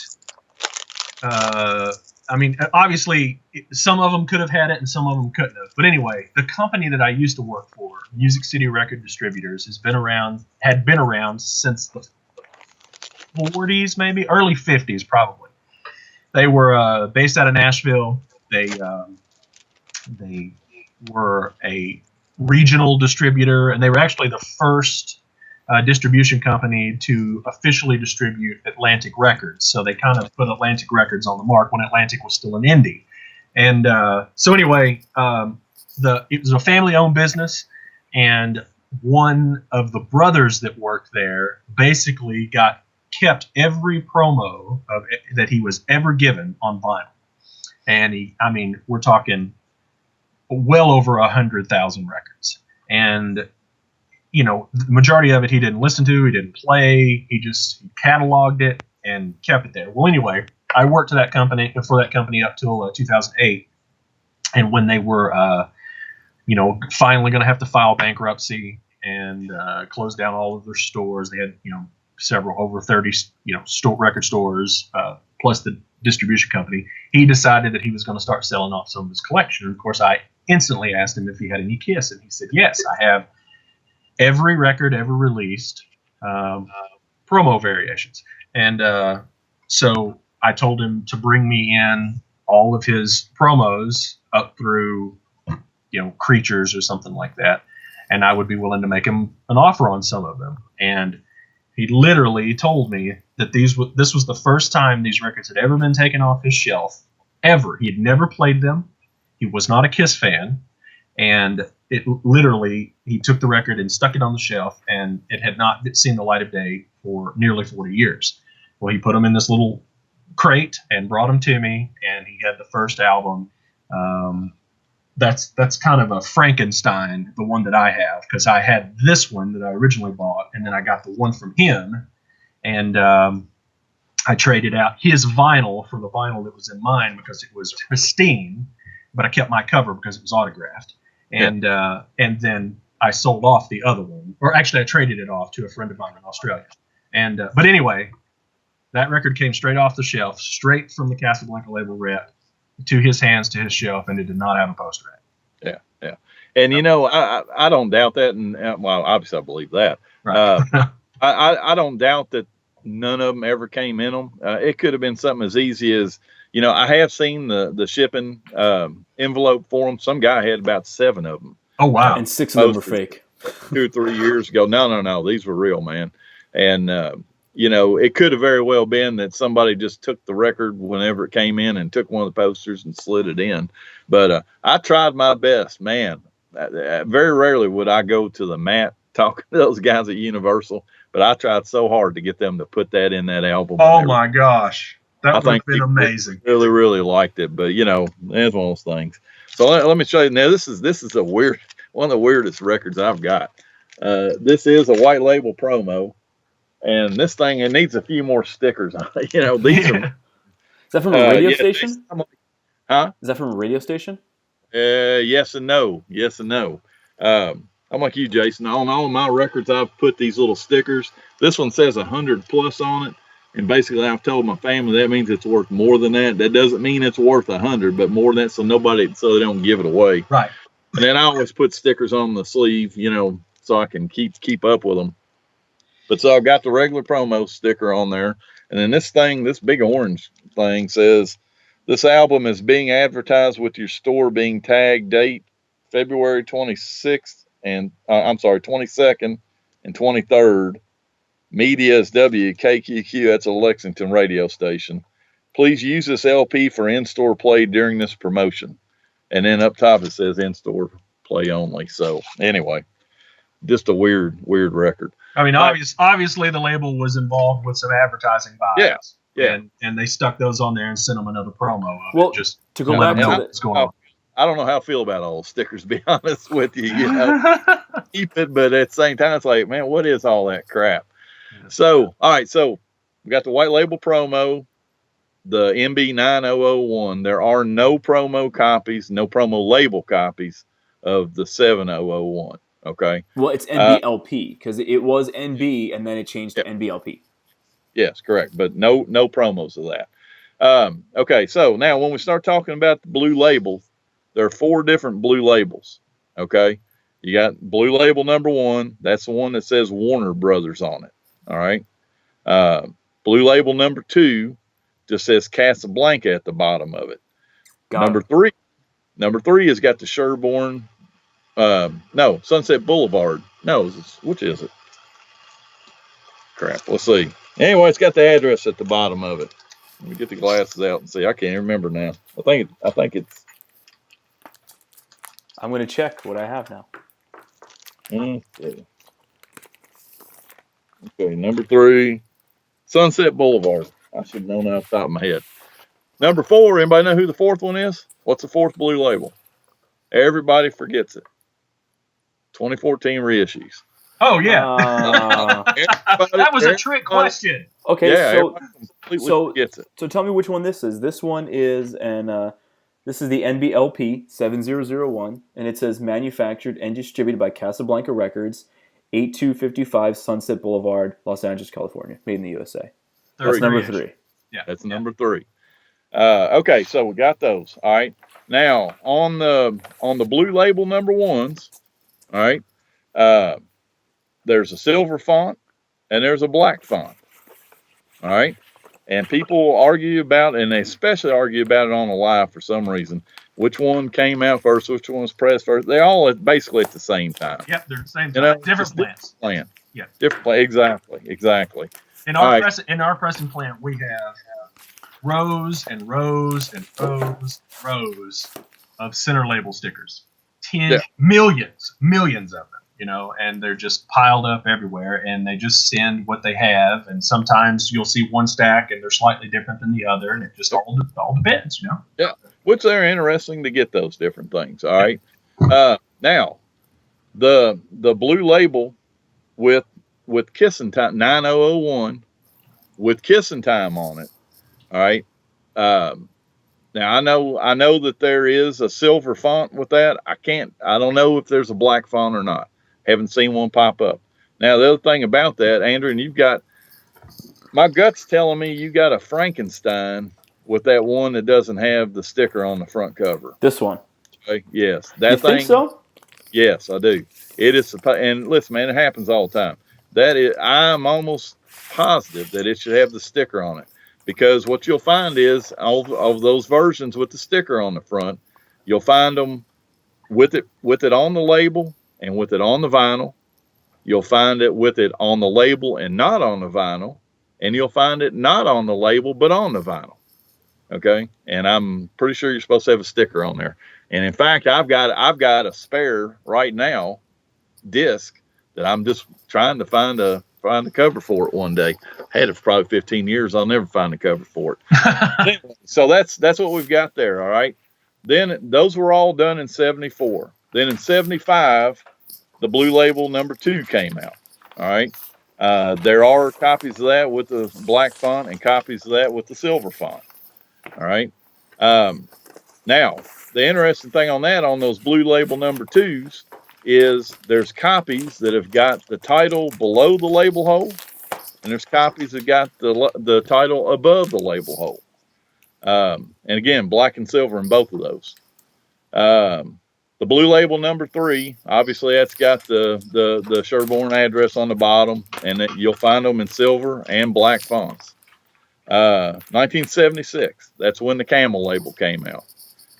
I mean, obviously, some of them could have had it, and some of them couldn't have. But anyway, the company that I used to work for, Music City Record Distributors, had been around since the 40s, maybe early 50s, probably. They were based out of Nashville. They were a regional distributor, and they were actually the first distribution company to officially distribute Atlantic Records. So they kind of put Atlantic Records on the mark when Atlantic was still an indie. And so anyway, it was a family-owned business, and one of the brothers that worked there basically kept every promo that he was ever given on vinyl. And we're talking well over 100,000 records. And the majority of it he didn't listen to, he didn't play, he cataloged it and kept it there. Well, anyway, I worked for that company up till 2008, and when they were, finally going to have to file bankruptcy and close down all of their stores, they had, over 30, record stores, plus the distribution company. He decided that he was going to start selling off some of his collection. And of course, I instantly asked him if he had any Kiss, and he said, yes, I have every record ever released, promo variations. And so I told him to bring me in all of his promos up through, Creatures or something like that, and I would be willing to make him an offer on some of them. And he literally told me that this was the first time these records had ever been taken off his shelf, ever. He had never played them. He was not a Kiss fan. And he took the record and stuck it on the shelf, and it had not seen the light of day for nearly 40 years. Well, he put them in this little crate and brought them to me, and he had the first album. That's kind of a Frankenstein, the one that I have, because I had this one that I originally bought, and then I got the one from him, and I traded out his vinyl for the vinyl that was in mine because it was pristine, but I kept my cover because it was autographed. And then I sold off the other one, or actually I traded it off to a friend of mine in Australia. And but anyway, that record came straight off the shelf, straight from the Casablanca label rep to his hands, to his shelf, and it did not have a poster at it. Yeah. And I don't doubt that, and well, obviously I believe that. Right. I don't doubt that none of them ever came in them. It could have been something as easy as, I have seen the shipping envelope for them. Some guy had about 7 of them. Oh, wow. And 6 of them were fake. 2 or 3 years ago. No. These were real, man. And, it could have very well been that somebody just took the record whenever it came in and took one of the posters and slid it in. But I tried my best, man. Very rarely would I go to the mat talking to those guys at Universal, but I tried so hard to get them to put that in that album. Oh, my gosh. That would have been amazing. Really, really liked it, but it's one of those things. So let me show you now. This is one of the weirdest records I've got. This is a white label promo, and this thing, it needs a few more stickers on it. These are. Is that from a radio station? Huh? Is that from a radio station? Yes and no. Yes and no. I'm like you, Jason. On all of my records, I've put these little stickers. This one says 100 plus on it. And basically, I've told my family that means it's worth more than that. That doesn't mean it's worth 100, but more than that, so they don't give it away. Right. And then I always put stickers on the sleeve, so I can keep up with them. But so I've got the regular promo sticker on there, and then this big orange thing says, "This album is being advertised with your store being tagged date February 26th and 22nd and 23rd." Media is WKQQ. That's a Lexington radio station. Please use this LP for in-store play during this promotion. And then up top it says in-store play only. So anyway, just a weird record. I mean, obviously the label was involved with some advertising buys. Yeah. And they stuck those on there and sent them another promo of Well, it. Just to go back to what's going on. I don't know how I feel about all those stickers, to be honest with you. You know, keep it, but at the same time, it's like, man, what is all that crap? So, all right, so we got the white label promo, the MB9001. There are no promo copies, no promo label copies of the 7001. Okay. Well, it's NBLP because it was NB and then it changed to NBLP. Yes, correct. But no promos of that. Okay, so now when we start talking about the blue labels, there are 4 different blue labels. Okay. You got blue label number 1. That's the one that says Warner Brothers on it. All right. Blue label number 2 just says Casablanca at the bottom of it. Number 3 has got the Sherborne. No, Sunset Boulevard. No, which is it? Crap. Let's see. Anyway, it's got the address at the bottom of it. Let me get the glasses out and see. I can't remember now. I think it's. I'm going to check what I have now. Okay, number 3, Sunset Boulevard. I should know that off the top of my head. Number 4, anybody know who the 4th one is? What's the 4th blue label? Everybody forgets it. 2014 reissues. Oh, yeah. That was a trick question. Okay, yeah, so gets it. So tell me which one this is. This one is this is the NBLP 7001, and it says manufactured and distributed by Casablanca Records, 8255 Sunset Boulevard, Los Angeles, California, made in the USA. That's number 3. Yeah, that's number 3. Okay, so we got those. All right. Now on the blue label number 1s, all right. There's a silver font and there's a black font. All right. And people argue about, and they especially argue about it on the live for some reason, which one came out first, which one was pressed first. They're all basically at the same time. Yep, they're the same time. Different plants. Plant. Yeah. Different plant. Exactly. In our pressing plant, we have rows and rows and rows of center label stickers. Millions of them. You know, and they're just piled up everywhere, and they just send what they have. And sometimes you'll see one stack, and they're slightly different than the other, and it just all depends, you know. Yeah, which they're interesting to get those different things. All right. Now, the blue label with Kissing Time 9001 with Kissing Time on it. All right. Now I know that there is a silver font with that. I don't know if there's a black font or not. Haven't seen one pop up. Now, the other thing about that, Andrew, and my gut's telling me you got a Frankenstein with that one that doesn't have the sticker on the front cover. This one. Okay. Yes. That you thing. Think so? Yes, I do. It is, and listen, man, it happens all the time. I'm almost positive that it should have the sticker on it, because what you'll find is of those versions with the sticker on the front, you'll find them with it on the label and with it on the vinyl. You'll find it with it on the label and not on the vinyl, and you'll find it not on the label but on the vinyl. Okay, and I'm pretty sure you're supposed to have a sticker on there. And in fact, I've got a spare right now disc that I'm just trying to find the cover for it one day. Had it for probably 15 years. I'll never find the cover for it. So that's what we've got there. All right. Then those were all done in 74. Then in 75, the blue label number 2 came out. All right. There are copies of that with the black font and copies of that with the silver font. All right. Now, the interesting thing on those blue label number 2s is there's copies that have got the title below the label hole, and there's copies that got the title above the label hole. And again, black and silver in both of those. The blue label number 3, obviously that's got the Sherborne address on the bottom, and you'll find them in silver and black fonts. 1976, that's when the camel label came out.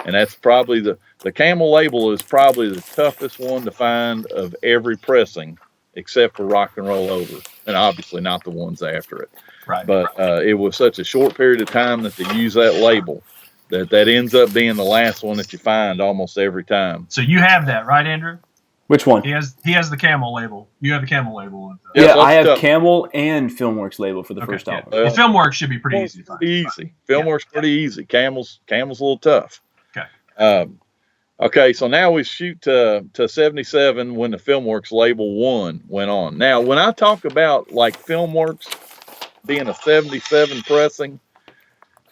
And that's probably the camel label is probably the toughest one to find of every pressing, except for Rock and Roll Over, and obviously not the ones after it. Right. But it was such a short period of time that they use that label that ends up being the last one that you find almost every time. So you have that, right, Andrew? Which one? He has the Camel label. You have the Camel label. With Yeah, that's I have tough. Camel and Filmworks label for the first yeah. album. Well, Filmworks should be pretty easy to find. Pretty easy. Filmworks pretty easy. Camel's a little tough. Okay. Okay, so now we shoot to 77 when the Filmworks label 1 went on. Now, when I talk about like Filmworks being a 77 pressing,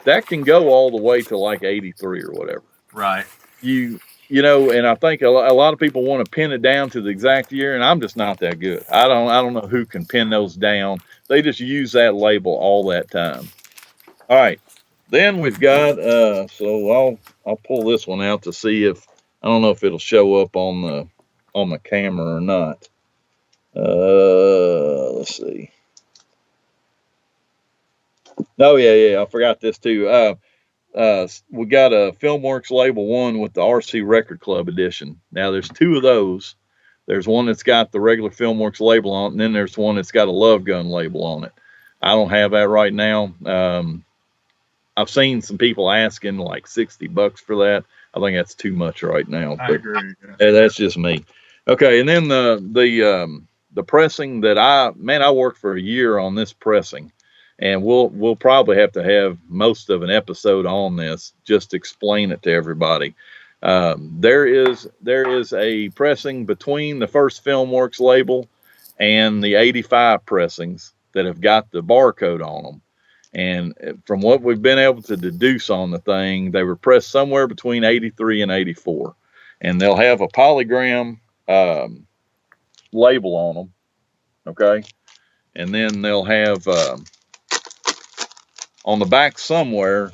that can go all the way to like 83 or whatever. Right. You know, and I think a lot of people want to pin it down to the exact year, and I'm just not that good. I don't know who can pin those down. They just use that label all that time. All right. Then we've got so I'll pull this one out to see if I don't know if it'll show up on the camera or not. Let's see. Oh yeah, I forgot this too. We got a Filmworks label 1 with the RC Record Club edition. Now there's 2 of those. There's one that's got the regular Filmworks label on it, and then there's one that's got a Love Gun label on it. I don't have that right now. I've seen some people asking like $60 for that. I think that's too much right now. I agree. That's just me. Okay, and then the pressing that I worked for a year on this pressing, and we'll probably have to have most of an episode on this just to explain it to everybody. There is a pressing between the first Filmworks label and the 85 pressings that have got the barcode on them. And from what we've been able to deduce on the thing, they were pressed somewhere between 83 and 84. And they'll have a polygram label on them. Okay. And then they'll have on the back somewhere,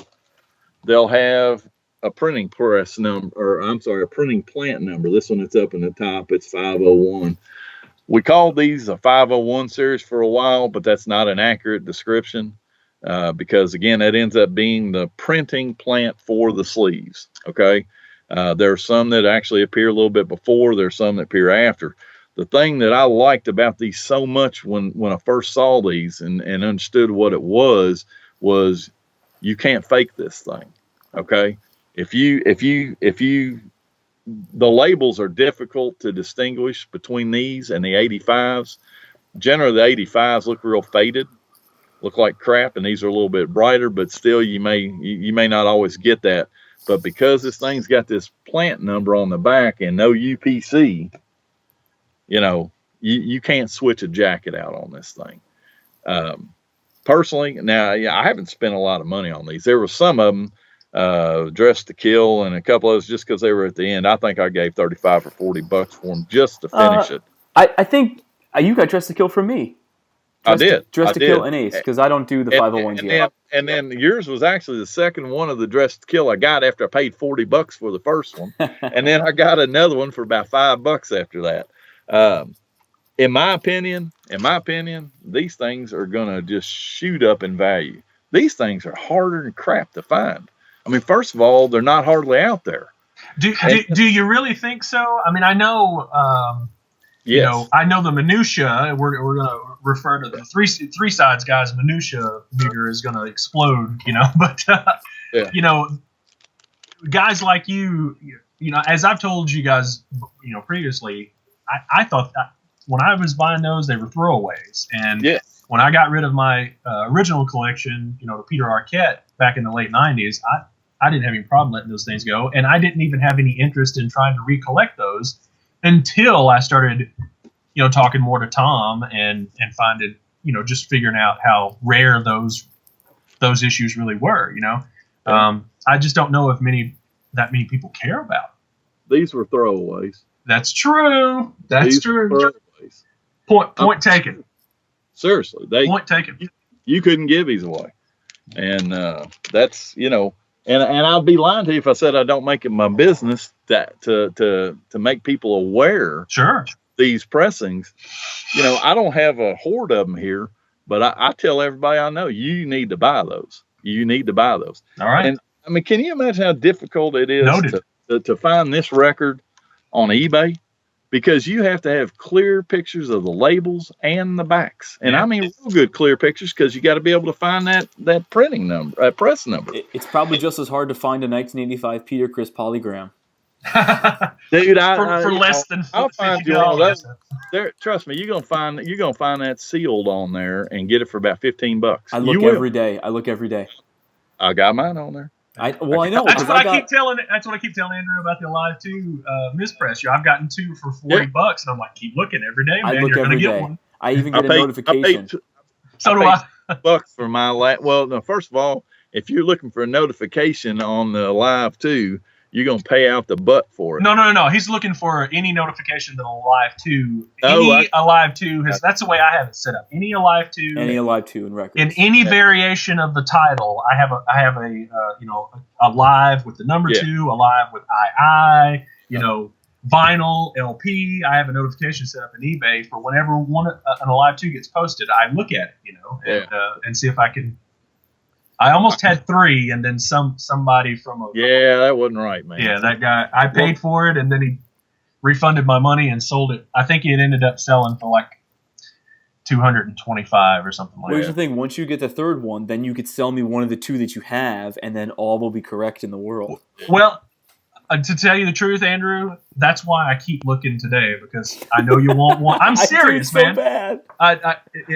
they'll have a printing press number, or I'm sorry, a printing plant number. This one that's up in the top, it's 501. We called these a 501 series for a while, but that's not an accurate description. Because again, that ends up being the printing plant for the sleeves. Okay. There are some that actually appear a little bit before. There's some that appear after. The thing that I liked about these so much when I first saw these and understood what it was you can't fake this thing. Okay. If you, the labels are difficult to distinguish between these and the 85s. Generally, the 85s look real faded. Look like crap, and these are a little bit brighter, but still you may not always get that. But because this thing's got this plant number on the back and no UPC, you know, you can't switch a jacket out on this thing. Personally, now, I haven't spent a lot of money on these. There were some of them Dressed to Kill and a couple of those just because they were at the end. I think I gave $35 or $40 for them just to finish it. I think you got Dressed to Kill from me. Dressed to Kill and Ace, because I don't do the 501s yet. And then yours was actually the second one of the Dressed to Kill I got after I paid $40 for the first one. And then I got another one for about $5 after that. In my opinion, these things are going to just shoot up in value. These things are harder than crap to find. I mean, first of all, they're not hardly out there. Do you really think so? I mean, I know, yes. You know, I know the minutia. We're going to refer to the three sides guys. Minutia meter is going to explode. You know, but yeah. You know, guys like you know, as I've told you guys, you know, previously, I thought that when I was buying those, they were throwaways, and yes. When I got rid of my original collection, you know, the Peter Arquette back in the late '90s, I didn't have any problem letting those things go, and I didn't even have any interest in trying to recollect those until I started, you know, talking more to Tom and finding, you know, just figuring out how rare those issues really were. You know, I just don't know if that many people care about. These were throwaways. That's true. That's true. Throwaways. Point taken. Seriously, point taken. You couldn't give these away, and that's, you know, and I'd be lying to you if I said I don't make it my business to make people aware. Sure. These pressings, you know, I don't have a horde of them here, but I tell everybody I know, you need to buy those. You need to buy those. All right. And I mean, can you imagine how difficult it is to find this record on eBay? Because you have to have clear pictures of the labels and the backs. And I mean, real good clear pictures, because you got to be able to find that printing number, press number. It's probably just as hard to find a 1985 Peter Criss polygram. Dude, for less than I'll find you one of $50. those. There, trust me, you're gonna find that sealed on there and get it for about $15. I look every day. I got mine on there. I know. That's what I keep telling Andrew about the Alive 2 mispress. I've gotten 2 for $40, and I'm like, keep looking every day, man. You're gonna get one. I even get a notification. So do I. Bucks for my well, no, first of all, if you're looking for a notification on the Alive 2, you're gonna pay out the butt for it. No. He's looking for any notification that Alive 2. Alive 2 has. That's the way I have it set up. Any Alive 2. Any Alive 2 in records. In any variation of the title, I have a Alive with the number 2, Alive with II, vinyl, LP. I have a notification set up in eBay for whenever an Alive 2 gets posted. I look at it, and see if I can. I almost had 3, and then somebody from that wasn't right, man. Yeah, that guy. I paid for it, and then he refunded my money and sold it. I think it ended up selling for like $225 or something like that. Here's the thing: once you get the third one, then you could sell me one of the 2 that you have, and then all will be correct in the world. Well, to tell you the truth, Andrew, that's why I keep looking today, because I know you want one. I'm serious, so man. Bad.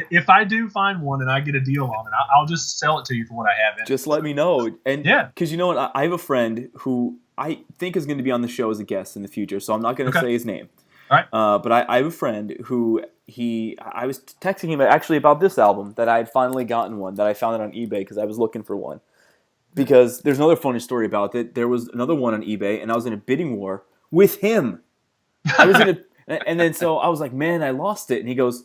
If I do find one and I get a deal on it, I'll just sell it to you for what I have in it. Just let me know. And yeah, because you know what, I have a friend who I think is going to be on the show as a guest in the future, so I'm not going to say his name. All right. But I have a friend who I was texting him actually about this album that I had finally gotten one, that I found it on eBay because I was looking for one. Because there's another funny story about it. There was another one on eBay, and I was in a bidding war with him. And then so I was like, man, I lost it. And he goes,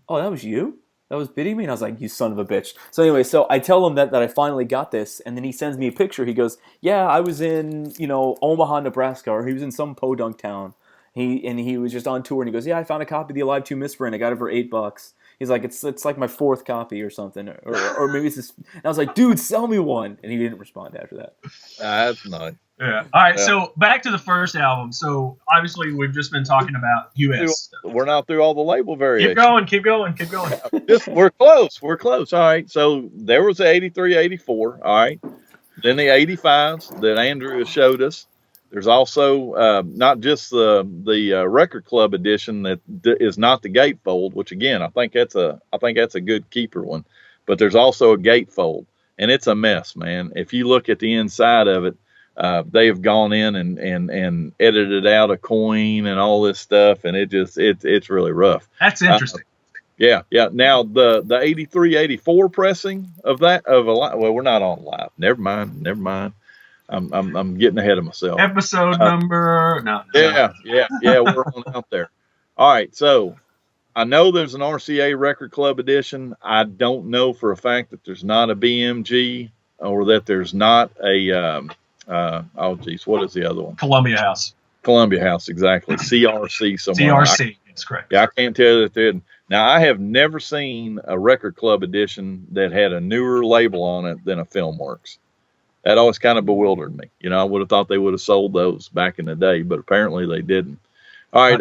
oh, that was you? That was bidding me? And I was like, you son of a bitch. So anyway, so I tell him that I finally got this, and then he sends me a picture. He goes, yeah, I was in, Omaha, Nebraska, or he was in some podunk town. He was just on tour, and he goes, yeah, I found a copy of the Alive 2 misprint. I got it for $8. He's like, it's like my 4th copy or something, or maybe it's just. And I was like, dude, sell me one, and he didn't respond after that. That's nice. Yeah. All right. Yeah. So back to the first album. So obviously we've just been talking about US stuff. We're not through all the label variations. Keep going. We're close. All right. So there was the 83, 84. All right. Then the 85s that Andrew has showed us. There's also not just the record club edition that is not the gatefold, which again I think that's a good keeper one. But there's also a gatefold, and it's a mess, man. If you look at the inside of it, they have gone in and edited out a coin and all this stuff, and it's really rough. That's interesting. Yeah. Now the 83, 84 pressing of Alive. Well, we're not on Live. Never mind. I'm getting ahead of myself. Episode number. No. Yeah. We're on out there. All right. So I know there's an RCA Record Club edition. I don't know for a fact that there's not a BMG or that there's not a. What is the other one? Columbia House, exactly. CRC somewhere. CRC, that's correct. Yeah, I can't tell you that they didn't. Now, I have never seen a Record Club edition that had a newer label on it than a Filmworks. That always kind of bewildered me. I would have thought they would have sold those back in the day, but apparently they didn't. All right.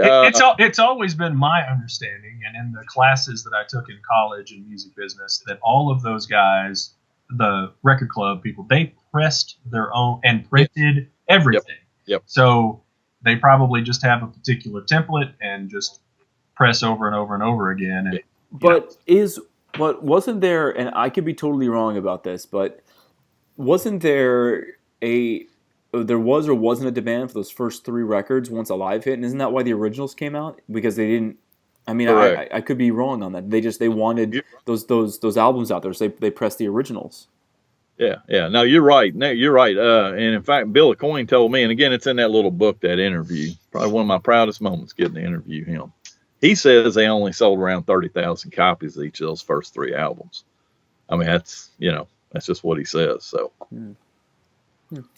It's always been my understanding, and in the classes that I took in college in music business, that all of those guys, the Record Club people, they pressed their own and printed everything. Yep. So they probably just have a particular template and just press over and over and over again. And, but wasn't there, and I could be totally wrong about this, but wasn't there there was or wasn't a demand for those first 3 records once Alive hit? And isn't that why the originals came out? Because they didn't. I mean, I could be wrong on that. They wanted those albums out there, so they pressed the originals. Yeah. No, you're right. And in fact, Bill Coyne told me, and again, it's in that little book, that interview. Probably one of my proudest moments getting to interview him. He says they only sold around 30,000 copies of each of those first 3 albums. I mean, that's just what he says. So,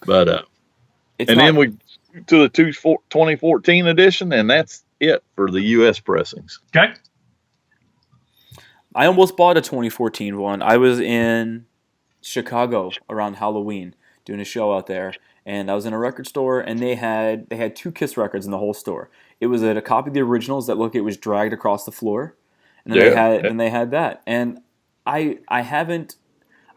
but then we to the 2014 edition, and that's it for the U.S. pressings. Okay. I almost bought a 2014 one. I was in Chicago around Halloween doing a show out there, and I was in a record store, and they had 2 Kiss records in the whole store. It was a copy of the originals that looked, it was dragged across the floor, and then they had that. And I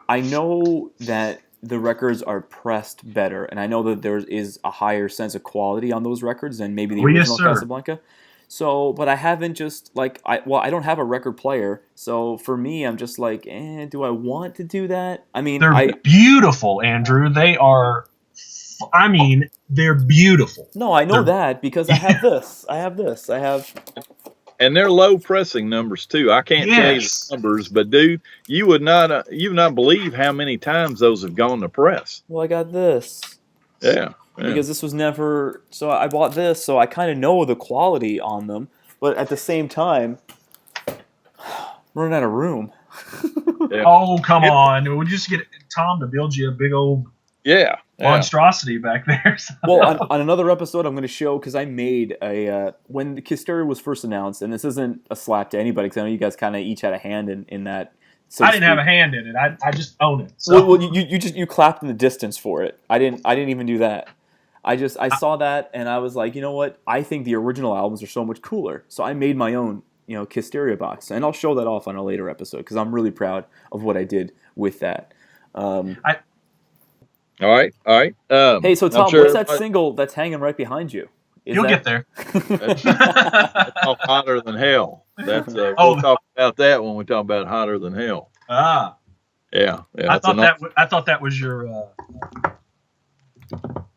know that the records are pressed better, and I know that there is a higher sense of quality on those records than maybe the Oh, yes, original sir. Casablanca. So, but I haven't just like I don't have a record player, so for me, I'm just like, do I want to do that? I mean, They're beautiful, Andrew. They are. I mean, they're beautiful. no, I know They're, that because I have this. I have this. I have. And they're low pressing numbers too. I can't tell you the yes. numbers, but dude, you would not believe how many times those have gone to press. Well, I got this. Yeah. Because this was never. So I bought this, so I kind of know the quality on them, but at the same time, I'm running out of room. Yeah. Oh, come on. We'll just get Tom to build you a big old Yeah. monstrosity back there. Well, on another episode, I'm going to show, because I made when the Kisteria was first announced, and this isn't a slap to anybody, because I know you guys kind of each had a hand in that. So I didn't have a hand in it. I just own it. So. Well, you clapped in the distance for it. I didn't even do that. I saw that, and I was like, you know what? I think the original albums are so much cooler. So I made my own, Kisteria box, and I'll show that off on a later episode because I'm really proud of what I did with that. All right. Hey, so Tom, what's that single that's hanging right behind you? Get there. That's Hotter Than Hell. That's we'll talk about that when we talk about Hotter Than Hell. Ah. Yeah. I thought that was your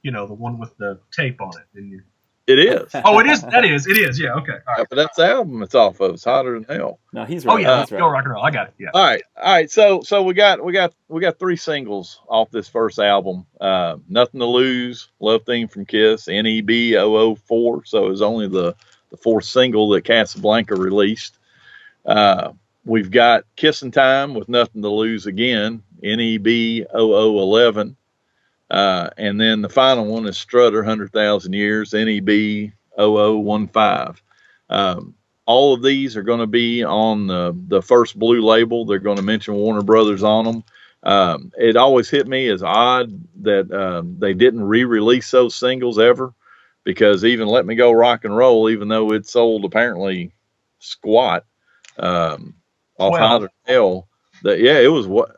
the one with the tape on it, didn't you? It is. Oh, it is. It is. Yeah. Okay. All right. Yeah, but that's the album it's off of. It's Hotter Than Hell. No, he's right. Oh yeah, that's right. Go rock and roll. I got it. Yeah. All right. So we got 3 singles off this first album. Nothing to Lose, Love Theme from Kiss, NEB 004. So it was only the 4th single that Casablanca released. We've got Kissin' Time with Nothing to Lose again, NEB 0011. And then the final one is Strutter, 100,000 Years, NEB 0015. All of these are going to be on the first blue label. They're going to mention Warner Brothers on them. It always hit me as odd that they didn't re-release those singles ever, because even Let Me Go Rock and Roll, even though it sold apparently squat off Hotter Than Hell, it was what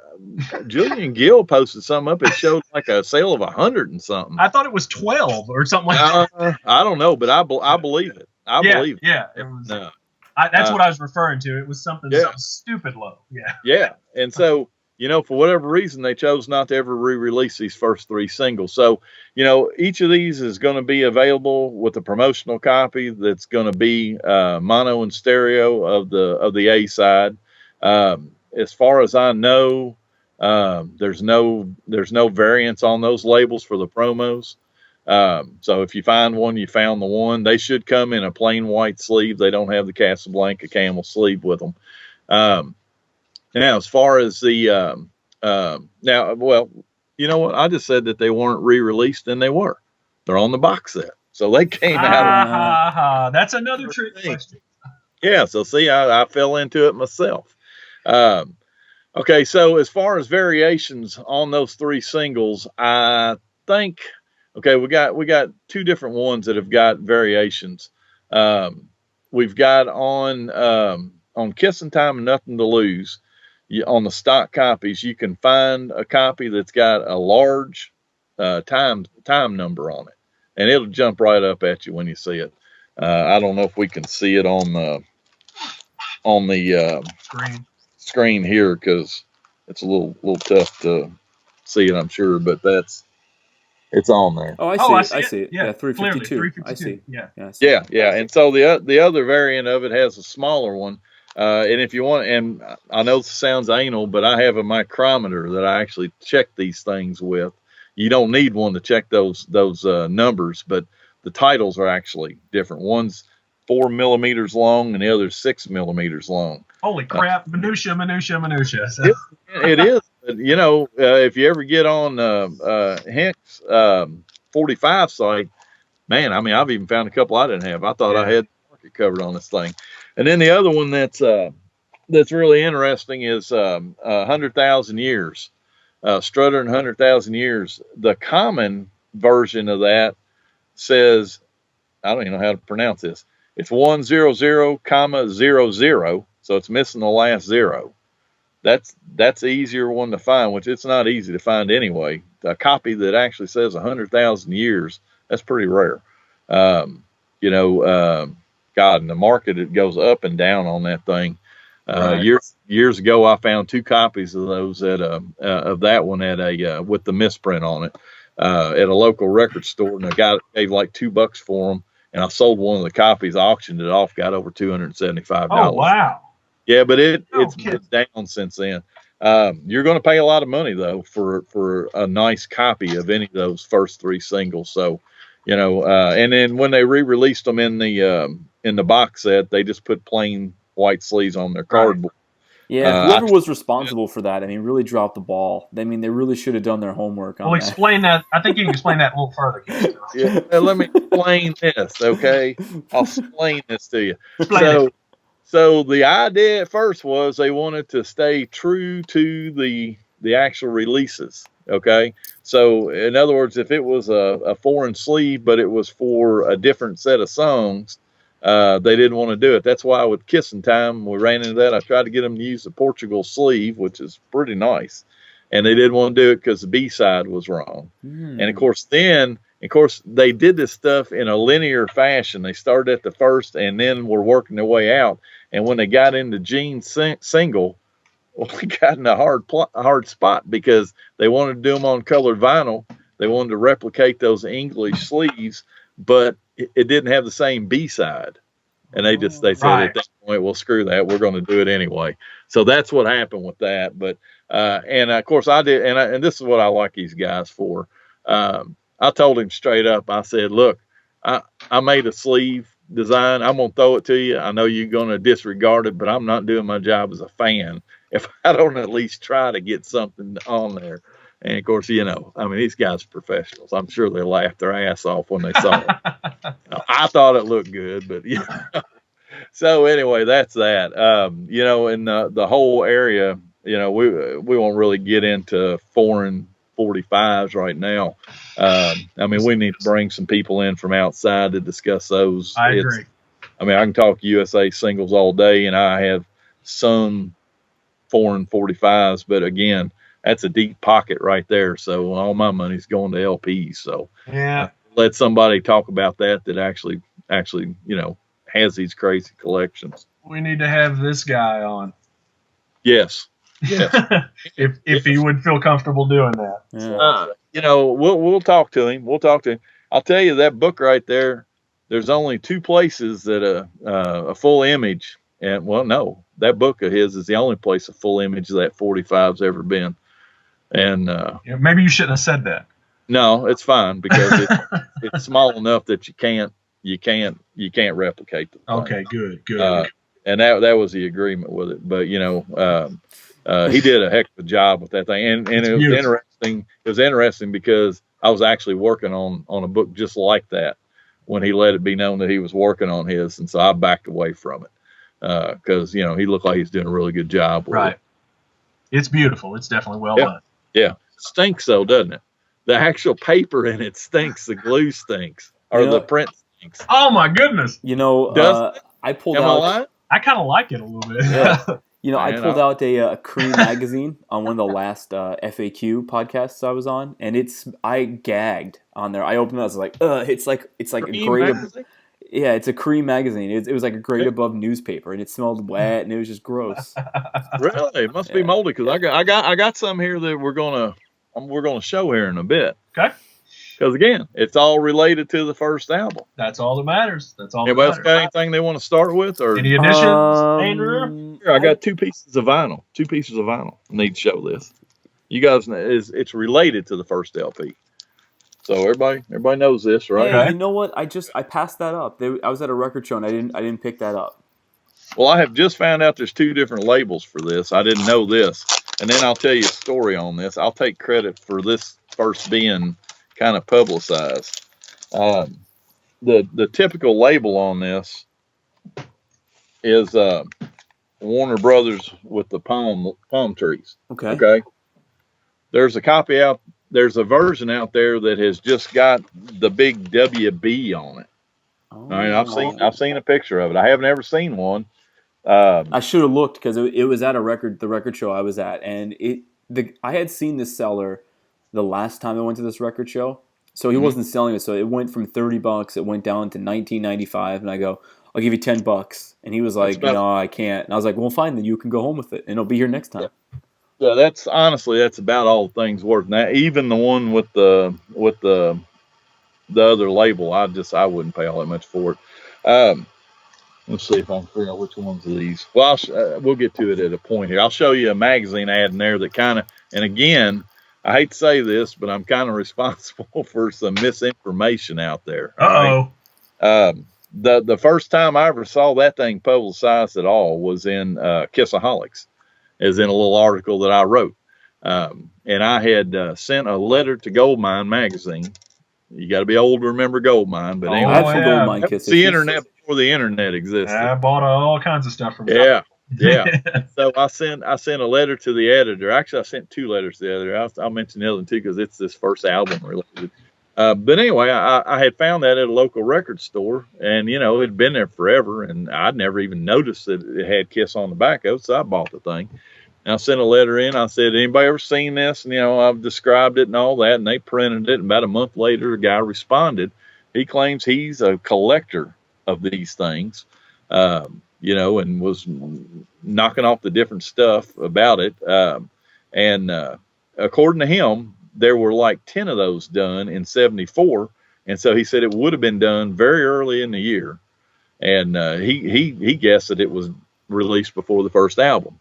Julian Gill posted something up. It showed like a sale of 100 and something. I thought it was 12 or something like that. I don't know, but I believe it. I believe it. Yeah, it was. That's what I was referring to. It was something so stupid low. Yeah. Yeah, and so for whatever reason, they chose not to ever re-release these first 3 singles. So each of these is going to be available with a promotional copy that's going to be mono and stereo of the A side. As far as I know, there's no variants on those labels for the promos. So if you find one, you found the one. They should come in a plain white sleeve. They don't have the Casablanca camel sleeve with them. Now, as far as the you know what? I just said that they weren't re-released, and they were. They're on the box set, so they came out. That's another trick question. Yeah. So see, I fell into it myself. Okay, so as far as variations on those 3 singles, I think we got 2 different ones that have got variations. We've got on Kissin' Time and Nothing to Lose. On the stock copies, you can find a copy that's got a large time number on it, and it'll jump right up at you when you see it. I don't know if we can see it on the screen here, because it's a little tough to see it, I'm sure, but it's on there. Oh, I see it. Yeah, 352. I see. Yeah. And so the other variant of it has a smaller one. And if you want, and I know this sounds anal, but I have a micrometer that I actually check these things with. You don't need one to check those numbers, but the titles are actually different. One's 4 millimeters long, and the other's 6 millimeters long. Holy crap! Minutia. So. It is. If you ever get on Henk's 45 site, man, I mean, I've even found a couple I didn't have. I thought I had the market covered on this thing. And then the other one that's really interesting is 100,000 Years. Strutter and 100,000 Years. The common version of that says, I don't even know how to pronounce this. It's 100,00, so it's missing the last 0. that's easier one to find, which it's not easy to find anyway. A copy that actually says 100,000 years, that's pretty rare. You know, God, in the market, it goes up and down on that thing. Right. Years ago, I found 2 copies of those of that one at a with the misprint on it at a local record store, and I gave like $2 for them, and I sold one of the copies, auctioned it off, got over $275. Oh, wow. Yeah, but it's kidding. been down since then. You're going to pay a lot of money though for a nice copy of any of those first 3 singles. So, you know, and then when they re-released them in the box set, they just put plain white sleeves on their cardboard. Yeah, whoever was responsible for that, I mean, really dropped the ball. I mean, they really should have done their homework on that. Well, explain that. I think you can explain that a little further. Yeah, let me explain this, okay? I'll explain this to you. Explain it. So the idea at first was they wanted to stay true to the actual releases. Okay. So in other words, if it was a foreign sleeve, but it was for a different set of songs, they didn't want to do it. That's why with Kissing Time, we ran into that. I tried to get them to use the Portugal sleeve, which is pretty nice. And they didn't want to do it because the B-side was wrong. And of course, they did this stuff in a linear fashion. They started at the first and then were working their way out. And when they got into Gene's single, well, we got in a hard spot because they wanted to do them on colored vinyl. They wanted to replicate those English sleeves, but it didn't have the same B-side. And they said at that point, well, screw that. We're going to do it anyway. So that's what happened with that. But, and of course I did. And this is what I like these guys for. I told him straight up, I said, look, I made a sleeve design. I'm going to throw it to you. I know you're going to disregard it, but I'm not doing my job as a fan if I don't at least try to get something on there. And of course, you know, I mean, these guys are professionals. I'm sure they laughed their ass off when they saw it. I thought it looked good, but yeah. So anyway, that's that. You know, in the whole area, you know, we won't really get into foreign 45s right now. I mean, we need to bring some people in from outside to discuss those. I agree. I mean, I can talk USA singles all day, and I have some foreign 45s, but again, that's a deep pocket right there. So all my money's going to LPs. So yeah, let somebody talk about that actually, you know, has these crazy collections. We need to have this guy on. Yes. if he would feel comfortable doing that. Yeah. You know, we'll talk to him. I'll tell you that book right there. There's only 2 places that a full image, and well, no, that book of his is the only place a full image of that 45's ever been. And maybe you shouldn't have said that. No, it's fine because it's small enough that you can't replicate the thing. Okay, good. And that was the agreement with it. But you know, he did a heck of a job with that thing, and it was interesting. It was interesting because I was actually working on a book just like that when he let it be known that he was working on his, and so I backed away from it because you know he looked like he's doing a really good job with it. It's beautiful. It's definitely well done. Yeah, stinks though, doesn't it? The actual paper in it stinks. The glue stinks, or the print stinks. Oh my goodness! You know, I pulled out. I kind of like it a little bit. Yeah. You know, I pulled out a Cree magazine on one of the last FAQ podcasts I was on, and I gagged on there. I opened it, I was like, it's like a grade. Yeah, it's a Cree magazine. It was like a grade above newspaper, and it smelled wet, and it was just gross. Really, it must be moldy because I got some here that we're gonna show here in a bit. Okay. Because again, it's all related to the first album. That's all that matters. Anybody else got anything they want to start with, or any additions, Andrew? Here, I got 2 pieces of vinyl. 2 pieces of vinyl. I need to show this. You guys, it's related to the first LP. So everybody knows this, right? Hey, you know what? I passed that up. I was at a record show and I didn't pick that up. Well, I have just found out there's 2 different labels for this. I didn't know this, and then I'll tell you a story on this. I'll take credit for this first being kind of publicized. The typical label on this is Warner Brothers with the palm trees. Okay. There's a version out there that has just got the big WB on it. Oh. All right, I've seen a picture of it. I haven't ever seen one, I should have looked because it was at the record show I was at, and I had seen this seller the last time I went to this record show, so he wasn't selling it. So it went from $30, it went down to $19.95, and I go, I'll give you $10, and he was like, no, I can't, and I was like, well, fine, then you can go home with it, and it'll be here next time. Yeah, that's about all the thing's worth. Now, even the one with the other label, I wouldn't pay all that much for it. Let's see if I can figure out which ones of these. Well, we'll get to it at a point here. I'll show you a magazine ad in there that kind of, and again, I hate to say this, but I'm kind of responsible for some misinformation out there. Uh-oh. Right? The first time I ever saw that thing publicized at all was in Kissaholics, as in a little article that I wrote. And I had sent a letter to Goldmine magazine. You got to be old to remember Goldmine, but anyway, I have some Goldmine Kiss. the internet before the internet existed. I bought all kinds of stuff from Yeah. So I sent a letter to the editor. Actually, I sent 2 letters to the editor. I'll mention the other one too because it's this first album related. But anyway, I had found that at a local record store, and it had been there forever, and I'd never even noticed that it had Kiss on the back of it, so I bought the thing. And I sent a letter in. I said, anybody ever seen this? And, I've described it and all that, and they printed it. And about a month later, a guy responded. He claims he's a collector of these things, and was knocking off the different stuff about it. And according to him, there were like 10 of those done in 74. And so he said it would have been done very early in the year. And he guessed that it was released before the first album.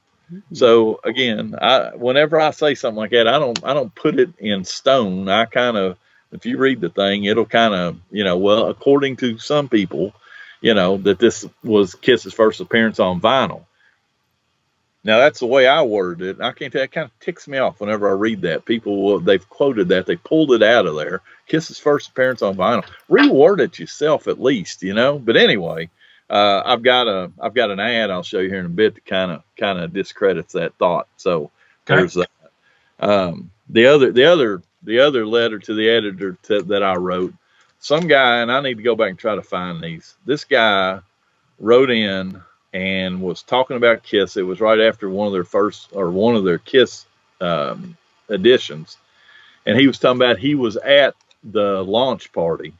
So again, whenever I say something like that, I don't put it in stone. I kind of, if you read the thing, it'll kind of, well, according to some people, that this was Kiss's first appearance on vinyl. Now that's the way I worded it. I can't tell, it kind of ticks me off whenever I read that. People, they've quoted that, they pulled it out of there. Kiss's first appearance on vinyl. Reword it yourself at least, But anyway, I've got an ad I'll show you here in a bit that kind of discredits that thought. So there's that. The other letter to the editor that I wrote, some guy, and I need to go back and try to find these. This guy wrote in and was talking about Kiss. It was right after one of their Kiss editions, and he was talking about he was at the launch party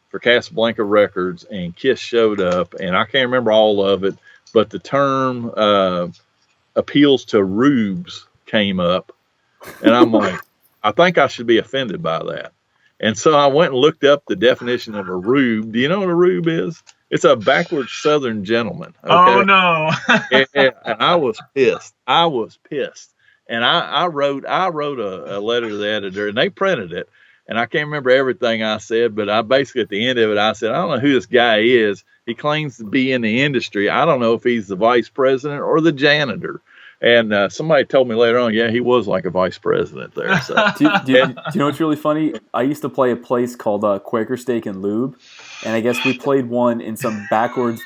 for Casablanca Records, and Kiss showed up, and I can't remember all of it, but the term appeals to rubes came up, and I'm like, I think I should be offended by that. And so I went and looked up the definition of a rube. Do you know what a rube is? It's a backward Southern gentleman. Okay? Oh, no. and I was pissed. And I wrote a letter to the editor, and they printed it. And I can't remember everything I said, but I basically, at the end of it, I said, I don't know who this guy is. He claims to be in the industry. I don't know if he's the vice president or the janitor. And somebody told me later on, yeah, he was like a vice president there. So. do you know what's really funny? I used to play a place called Quaker Steak and Lube, and I guess we played one in some backdoor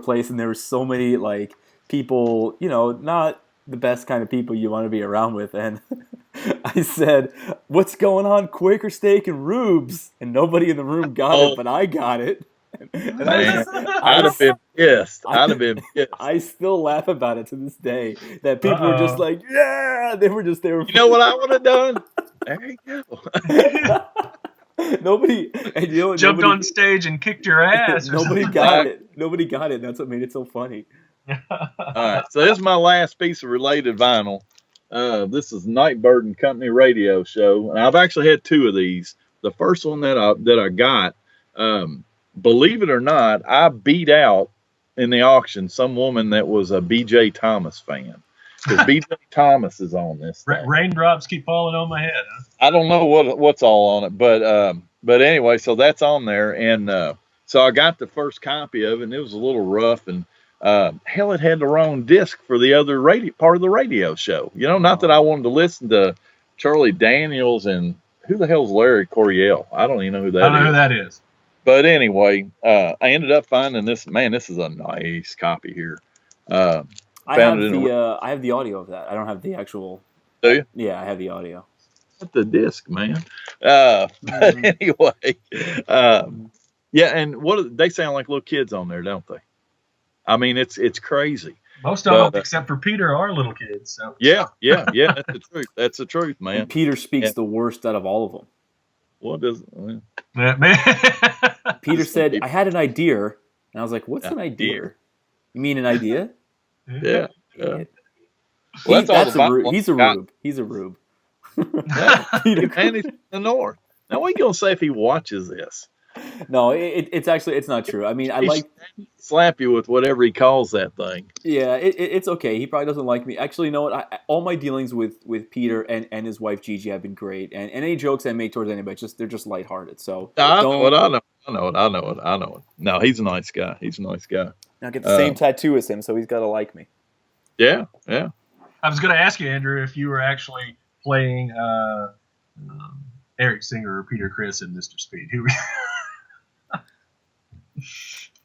place, and there were so many like people, not the best kind of people you want to be around with, and I said, "What's going on, Quaker Steak and Rubes?" And nobody in the room got it, but I got it. And I'd have been pissed. I still laugh about it to this day. That people were just like, yeah, they were just there. You know what I would have done? There you go. Nobody jumped on stage and kicked your ass. Nobody got it. Nobody got it. That's what made it so funny. All right, so this is my last piece of related vinyl. This is Nightbird and Company radio show, and I've actually had 2 of these. The first one that I got. Believe it or not, I beat out in the auction some woman that was a B.J. Thomas fan. Because B.J. Thomas is on this thing. Raindrops keep falling on my head. Huh? I don't know what's all on it, but anyway, so that's on there. And so I got the first copy of it, and it was a little rough. And hell, it had the wrong disc for the other part of the radio show. Not that I wanted to listen to Charlie Daniels and who the hell's Larry Coryell? I don't even know who that is. I don't know who that is. But anyway, I ended up finding this. Man, this is a nice copy here. I have the audio of that. I don't have the actual. Do you? Yeah, I have the audio. What the disc, man? But anyway, yeah. And they sound like little kids on there, don't they? I mean, it's crazy. Most of them, except for Peter, are little kids. So Yeah. That's the truth. That's the truth, man. And Peter speaks And the worst out of all of them. what does Peter some said, people- "I had an idea," and I was like, "What's an idea? You mean an idea?" Yeah. Well, Well, that's all He's a rube. He's a rube. Yeah. Peter, Man, he's from the north. Now, what are you gonna say if he watches this? no, it's not true. I mean, I like. Slap you with whatever he calls that thing. Yeah, it's okay. He probably doesn't like me. Actually, you know what? All my dealings with Peter and his wife Gigi have been great, and any jokes I make towards anybody, they're just lighthearted. So I know it. No, he's a nice guy. He's a nice guy. Now get the same tattoo as him, so he's got to like me. Yeah. I was going to ask you, Andrew, if you were actually playing Eric Singer or Peter Criss in Mr. Speed. Who?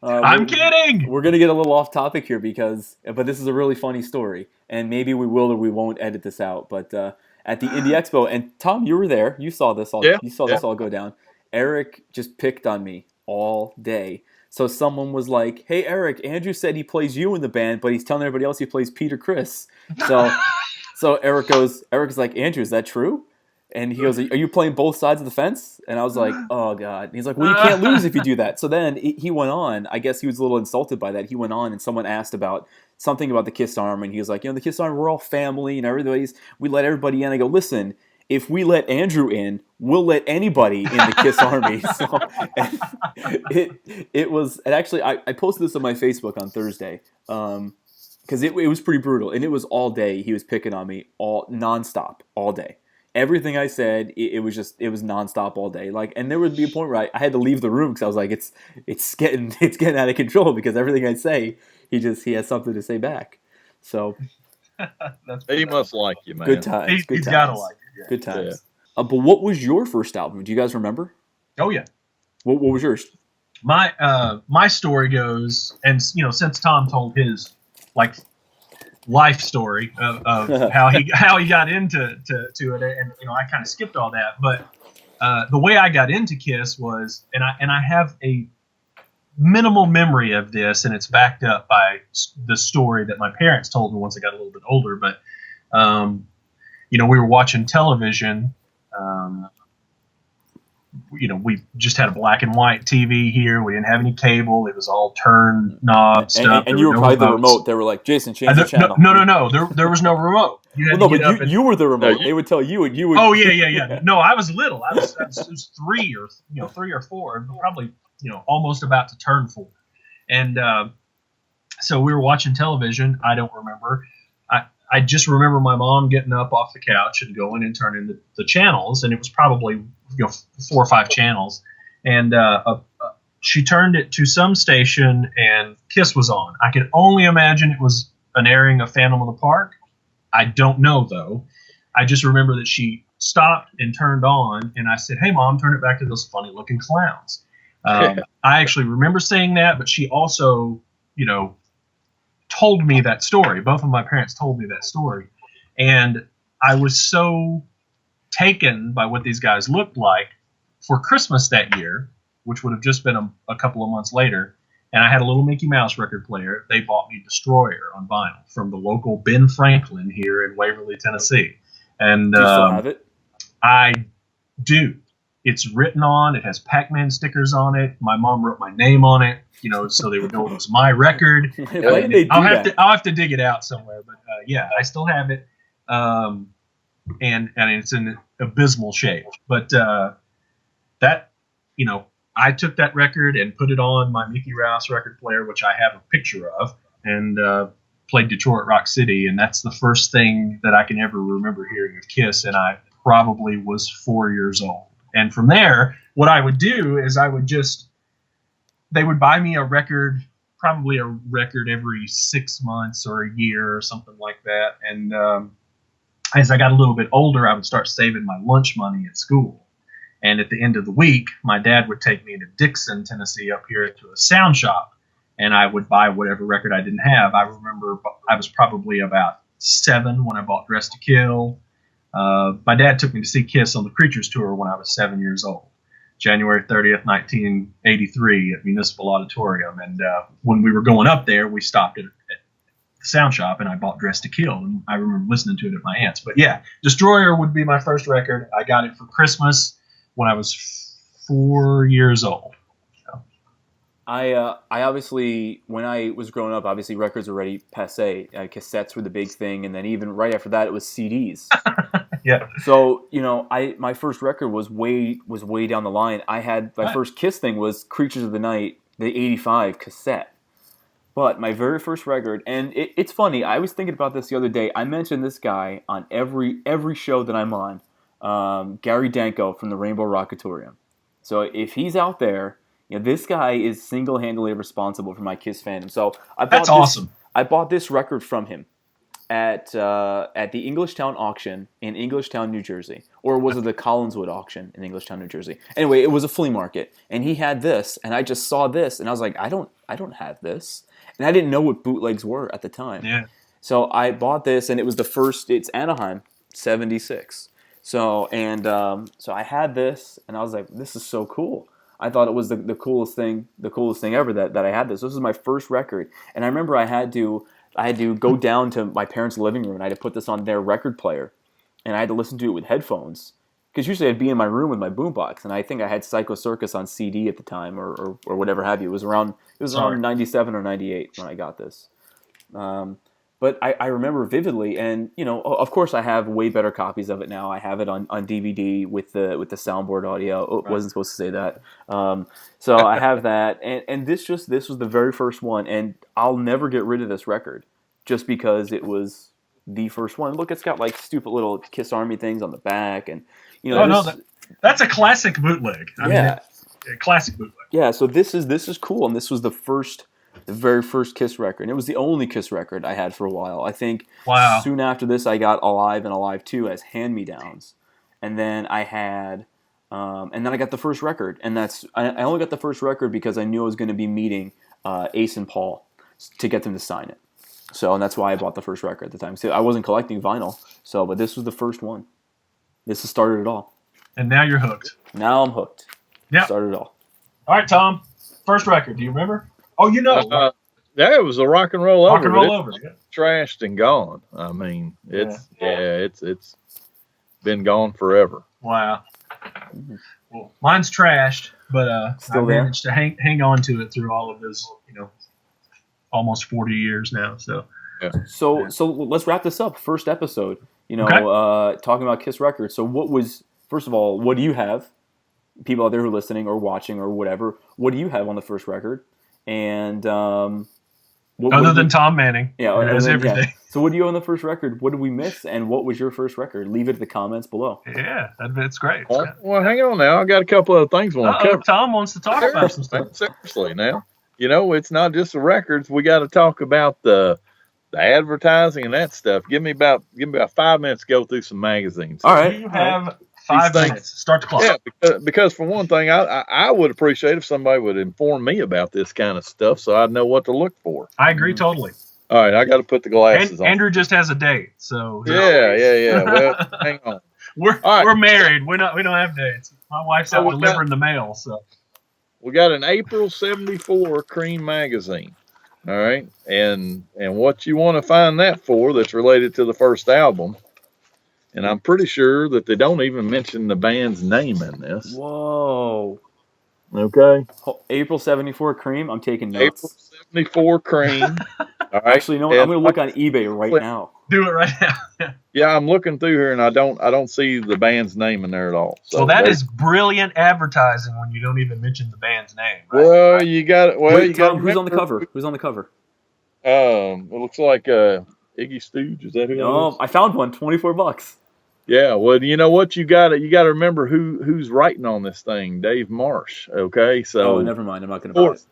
I'm kidding. We're gonna get a little off topic here but this is a really funny story, and maybe we will or we won't edit this out. But at the Indie Expo, and Tom, you were there. You saw this all. Yeah, You saw this all go down. Eric just picked on me all day. So someone was like, "Hey, Eric, Andrew said he plays you in the band, but he's telling everybody else he plays Peter Criss." So Eric's like, "Andrew, is that true?" And he goes, "Are you playing both sides of the fence?" And I was like, "Oh God!" And he's like, "Well, you can't lose if you do that." So then he went on. I guess he was a little insulted by that. He went on, and someone asked about something about the Kiss Army, and he was like, "The Kiss Army, we're all family, and we let everybody in." I go, "Listen, if we let Andrew in, we'll let anybody in the Kiss Army." So it was, and actually, I posted this on my Facebook on Thursday. Because it was pretty brutal, and it was all day. He was picking on me nonstop all day. Everything I said, it was nonstop all day. And there would be a point where I had to leave the room because I was like, it's getting out of control because everything I say, he has something to say back. So he must like you, man. Good times. He's gotta like it. Yeah. Good times. But what was your first album? Do you guys remember? Oh yeah. What was yours? My story goes, and since Tom told his life story of how he got into it, and I kind of skipped all that, but the way I got into Kiss was, and I have a minimal memory of this, and it's backed up by the story that my parents told me once I got a little bit older. But we were watching television. We just had a black and white TV here. We didn't have any cable. It was all turn knob stuff. And you were probably the remote. They were like, "Jason, change the channel." No. There was no remote. But you were the remote. They would tell you, and you would. Oh yeah. No, I was little. I was 3 or 4, probably almost about to turn 4. And so we were watching television. I don't remember. I just remember my mom getting up off the couch and going and turning the channels, and it was probably 4 or 5 channels, and she turned it to some station, and Kiss was on. I can only imagine it was an airing of Phantom of the Park. I don't know though. I just remember that she stopped and turned on, and I said, "Hey Mom, turn it back to those funny looking clowns." I actually remember saying that, but she also, told me that story. Both of my parents told me that story, and I was so taken by what these guys looked like. For Christmas that year, which would have just been a couple of months later, and I had a little Mickey Mouse record player. They bought me Destroyer on vinyl from the local Ben Franklin here in Waverly, Tennessee. And do you still have it? I do. It's written on. It has Pac-Man stickers on it. My mom wrote my name on it, so they would know it was my record. Why did they do that? I'll have to dig it out somewhere, but yeah, I still have it, and it's in abysmal shape. But that, I took that record and put it on my Mickey Rouse record player, which I have a picture of, and played Detroit Rock City, and that's the first thing that I can ever remember hearing of Kiss, and I probably was 4 years old. And from there, what I would do is they would buy me a record, probably a record every 6 months or a year or something like that. And as I got a little bit older, I would start saving my lunch money at school. And at the end of the week, my dad would take me to Dixon, Tennessee, up here to a sound shop, and I would buy whatever record I didn't have. I remember I was probably about 7 when I bought Dress to Kill. My dad took me to see Kiss on the Creatures tour when I was 7 years old. January 30th, 1983 at Municipal Auditorium. And when we were going up there, we stopped at the sound shop, and I bought Dress to Kill. And I remember listening to it at my aunt's. But yeah, Destroyer would be my first record. I got it for Christmas when I was 4 years old. I obviously, when I was growing up, obviously records were already passé. Cassettes were the big thing, and then even right after that, it was CDs. Yeah. So my first record was way down the line. I had my first Kiss thing was Creatures of the Night, the '85 cassette. But my very first record, and it's funny. I was thinking about this the other day. I mentioned this guy on every show that I'm on, Gary Danko from the Rainbow Rockatorium. So if he's out there. This guy is single-handedly responsible for my Kiss fandom. So that's awesome. I bought this record from him at the Englishtown auction in Englishtown, New Jersey, or was it the Collinswood auction in Englishtown, New Jersey? Anyway, it was a flea market, and he had this, and I just saw this, and I was like, I don't have this, and I didn't know what bootlegs were at the time. Yeah. So I bought this, and it was the first. It's Anaheim '76. So I had this, and I was like, this is so cool. I thought it was the coolest thing ever that I had this. This was my first record, and I remember I had to go down to my parents' living room, and I had to put this on their record player, and I had to listen to it with headphones, because usually I'd be in my room with my boombox, and I think I had Psycho Circus on CD at the time, or whatever have you. It was around 97 or 98 when I got this. But I remember vividly, and of course I have way better copies of it now. I have it on DVD with the soundboard audio. Oh, wasn't supposed to say that. So I have that, and this was the very first one, and I'll never get rid of this record, just because it was the first one. Look, it's got like stupid little Kiss Army things on the back, and that's a classic bootleg. I mean, a classic bootleg. Yeah, so this is cool, and this was the very first Kiss record. And it was the only Kiss record I had for a while. I think soon after this, I got Alive and Alive 2 as hand-me-downs. And then I had, and then I got the first record. And I only got the first record because I knew I was going to be meeting Ace and Paul to get them to sign it. So, and that's why I bought the first record at the time. So I wasn't collecting vinyl, but this was the first one. This has started it all. And now you're hooked. Now I'm hooked. Yeah. Started it all. All right, Tom. First record. Do you remember? Oh, yeah, it was a Rock and Roll Over. Rock and Roll Over. Yeah. Trashed and gone. I mean, it's been gone forever. Wow. Well, mine's trashed, but Still I managed to hang on to it through all of those, almost 40 years now. So. Yeah. So let's wrap this up. First episode. Talking about Kiss records. So first of all, what do you have? People out there who are listening or watching or whatever, what do you have on the first record? And other than Tom Manning, everything. Yeah. So what do you have on the first record? What did we miss? And what was your first record? Leave it in the comments below. Yeah, that's great. Well, hang on now. I got a couple of things I want to cover. Tom wants to talk about some stuff. Seriously now. It's not just the records. We got to talk about the advertising and that stuff. Give me about 5 minutes to go through some magazines. All right. You have 5 minutes. Start the clock. Yeah, because for one thing, I would appreciate if somebody would inform me about this kind of stuff so I'd know what to look for. I agree totally. All right, I got to put the glasses on. Andrew just has a date, so yeah. Well, hang on. We're married. We don't have dates. My wife's out delivering the mail, so we got an April '74 Cream magazine. All right, and what you want to find that for that's related to the first album. And I'm pretty sure that they don't even mention the band's name in this. Whoa. Okay. April '74 Cream. I'm taking notes. April '74 Cream. All right. Actually, I'm going to look on eBay right now. Do it right now. Yeah, I'm looking through here, and I don't see the band's name in there at all. So that is brilliant advertising when you don't even mention the band's name. Right? Well, you got it. Well, wait, Tom, who's on the cover? Who's on the cover? It looks like Iggy Stooge. Is that who? No, I found one. $24. Yeah, well, you know what? You got to remember who's writing on this thing. Dave Marsh. Okay, so never mind. I'm not going to buy it.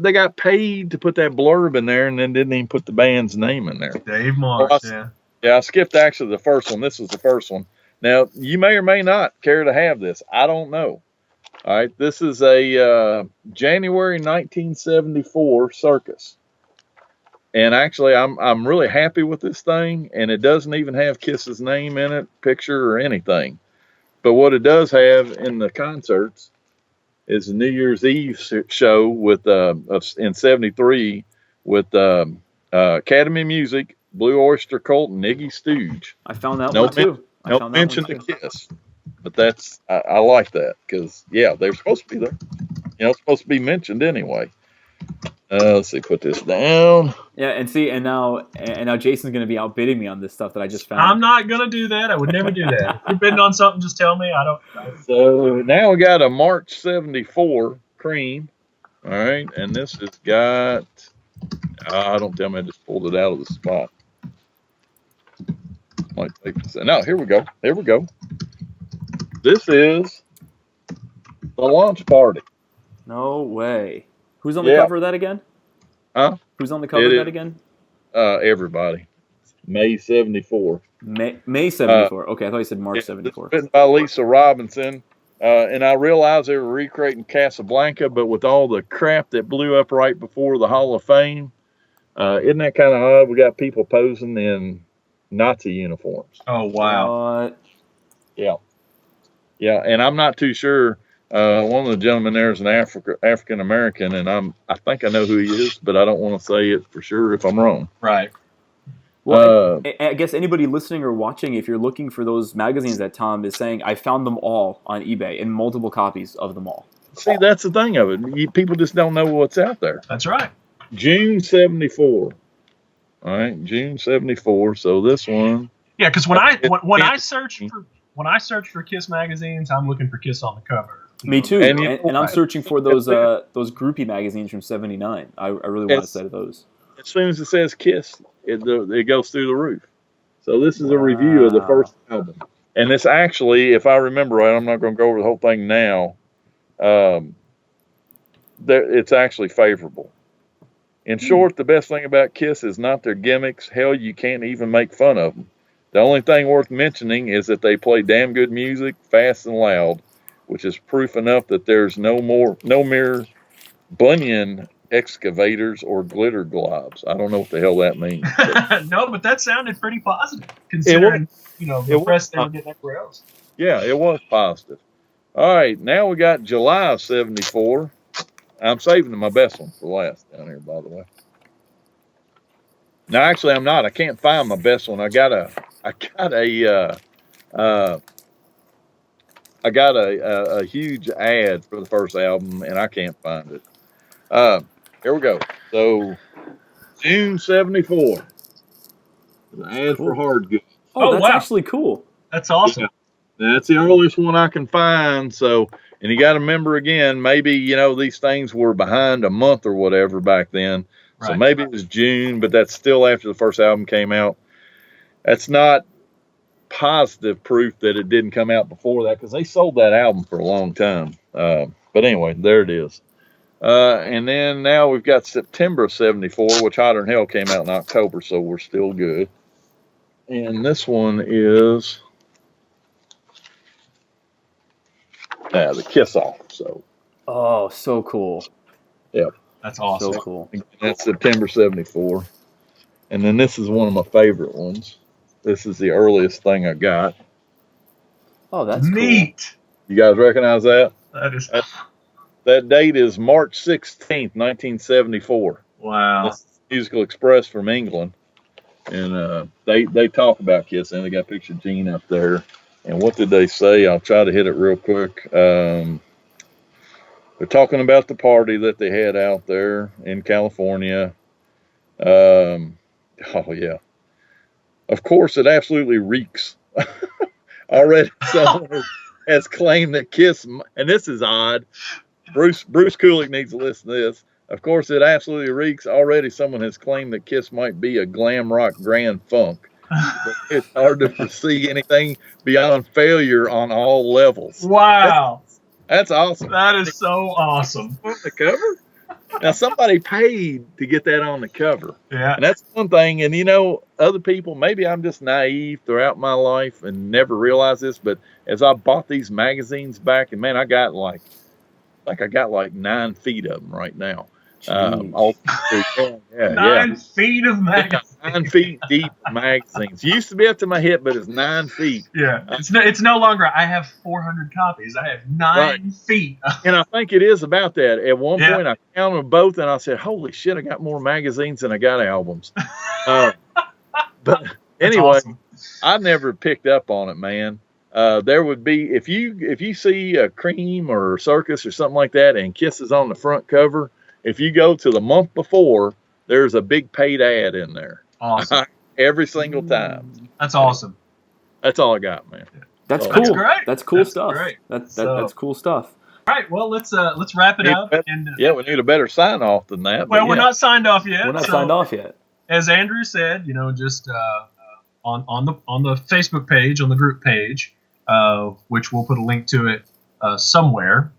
They got paid to put that blurb in there, and then didn't even put the band's name in there. Dave Marsh. Yeah, I skipped actually the first one. This was the first one. Now you may or may not care to have this. I don't know. All right, this is a January 1974 Circus. And actually, I'm really happy with this thing, and it doesn't even have Kiss's name in it, picture, or anything. But what it does have in the concerts is the New Year's Eve show with in '73 with Academy Music, Blue Oyster Cult, and Iggy Stooge. I found that one too. No mention to Kiss, but I like that because they're supposed to be there. It's supposed to be mentioned anyway. Let's see, put this down. Yeah, and now Jason's gonna be outbidding me on this stuff that I just found. I'm not gonna do that. I would never do that. If you're bidding on something, just tell me. I don't. So now we got a March '74 cream. All right, and this has got. Don't tell me I just pulled it out of the spot. Might take this. No, here we go. Here we go. This is the launch party. No way. Who's on the cover of that again? Huh? Who's on the cover of that again? Everybody. May '74. May '74. Okay, I thought you said March '74. Written by Lisa Robinson. And I realized they were recreating Casablanca, but with all the crap that blew up right before the Hall of Fame, isn't that kind of odd? We got people posing in Nazi uniforms. Oh, wow. Yeah. Yeah, and I'm not too sure. One of the gentlemen there is an African American, and I think I know who he is, but I don't want to say it for sure if I'm wrong. Right. Well, I guess anybody listening or watching, if you're looking for those magazines that Tom is saying, I found them all on eBay in multiple copies of them all. See, that's the thing of it. People just don't know what's out there. That's right. June '74. All right, June '74. So this one. Yeah, because when I search for Kiss magazines, I'm looking for Kiss on the cover. Me too, and I'm searching for those groupie magazines from '79. I really want a set of those. As soon as it says Kiss, it goes through the roof. So this is a review of the first album, and this actually, if I remember right, I'm not going to go over the whole thing now. It's actually favorable. In short, the best thing about Kiss is not their gimmicks. Hell, you can't even make fun of them. The only thing worth mentioning is that they play damn good music, fast and loud, which is proof enough that there's no mere Bunyan excavators or glitter globs. I don't know what the hell that means. No, but that sounded pretty positive, considering the press they were getting everywhere else. Yeah, it was positive. All right, now we got July of '74. I'm saving my best one for last down here, by the way. No, actually, I'm not. I can't find my best one. I got a huge ad for the first album, and I can't find it. Here we go. So, June '74. The ad for Hard Goods. Oh, that's actually cool. That's awesome. Yeah. That's the earliest one I can find. So, and you got to remember again, maybe, these things were behind a month or whatever back then. Right. So maybe it was June, but that's still after the first album came out. That's not positive proof that it didn't come out before that, because they sold that album for a long time. But anyway, there it is. And then now we've got September of '74, which Hotter Than Hell came out in October, so we're still good. And this one is the Kiss Off. So. Oh, so cool. Yeah. That's awesome. So cool. That's September '74. And then this is one of my favorite ones. This is the earliest thing I got. Oh, that's neat. Cool. You guys recognize that? That date is March 16th, 1974. Wow. That's Musical Express from England. And they talk about Kiss, and they got a picture of Gene up there. And what did they say? I'll try to hit it real quick. They're talking about the party that they had out there in California. Oh, yeah. Of course, it absolutely reeks. Already someone has claimed that Kiss, and this is odd. Bruce Kulick needs to listen to this. Of course, it absolutely reeks. Already someone has claimed that Kiss might be a glam rock Grand Funk. But it's hard to foresee anything beyond failure on all levels. Wow. That's awesome. That is so awesome. On the cover? Now, somebody paid to get that on the cover. Yeah. And that's one thing. And, other people, maybe I'm just naive throughout my life and never realized this, but as I bought these magazines back, and man, I got like 9 feet of them right now. All, yeah, 9 feet of magazines. 9 feet deep magazines. Used to be up to my hip, but it's 9 feet. Yeah, it's no longer. I have 400 copies. I have 9 feet. And I think it is about that. At one Yeah. point, I counted them both, and I said, "Holy shit! I got more magazines than I got albums." But anyway, awesome. I never picked up on it, man. There would be if you see a Cream or Circus or something like that, and Kiss is on the front cover. If you go to the month before, there's a big paid ad in there. Awesome. Every single time. That's awesome. That's all I got, man. That's So, cool. That's great. That's cool That's stuff. great. That's So- cool stuff. All right. Well, let's wrap it up. And Yeah, we need a better sign off than that. well, but we're yeah. not signed off yet. We're not so, signed off yet. As Andrew said, just on the Facebook page, on the group page, which we'll put a link to it somewhere.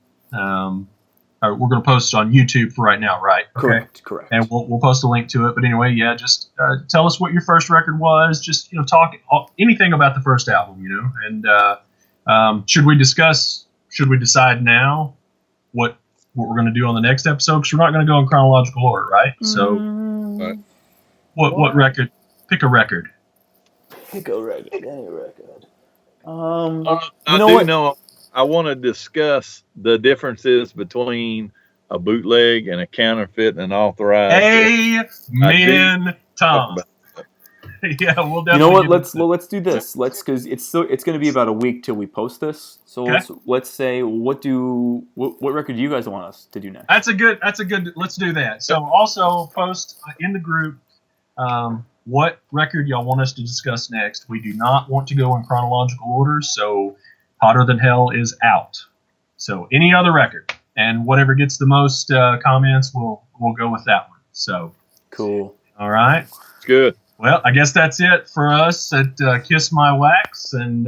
We're going to post on YouTube for right now, right? Okay. Correct. And we'll post a link to it. But anyway, yeah, just tell us what your first record was. Just talk anything about the first album, And should we decide now what we're going to do on the next episode? Because we're not going to go in chronological order, right? So, Right. what record? Pick a record. Pick a record. Any record. I want to discuss the differences between a bootleg and a counterfeit and an authorized. Amen, Tom. Yeah, we'll definitely. You know what? get Let's into- let's do this. Because it's going to be about a week till we post this. So Okay. let's say what record do you guys want us to do next? That's a good. Let's do that. So also post in the group what record y'all want us to discuss next. We do not want to go in chronological order. So Hotter Than Hell is out. So any other record, and whatever gets the most comments, we'll go with that one. So Cool. all right. It's good. Well, I guess that's it for us at Kiss My Wax, and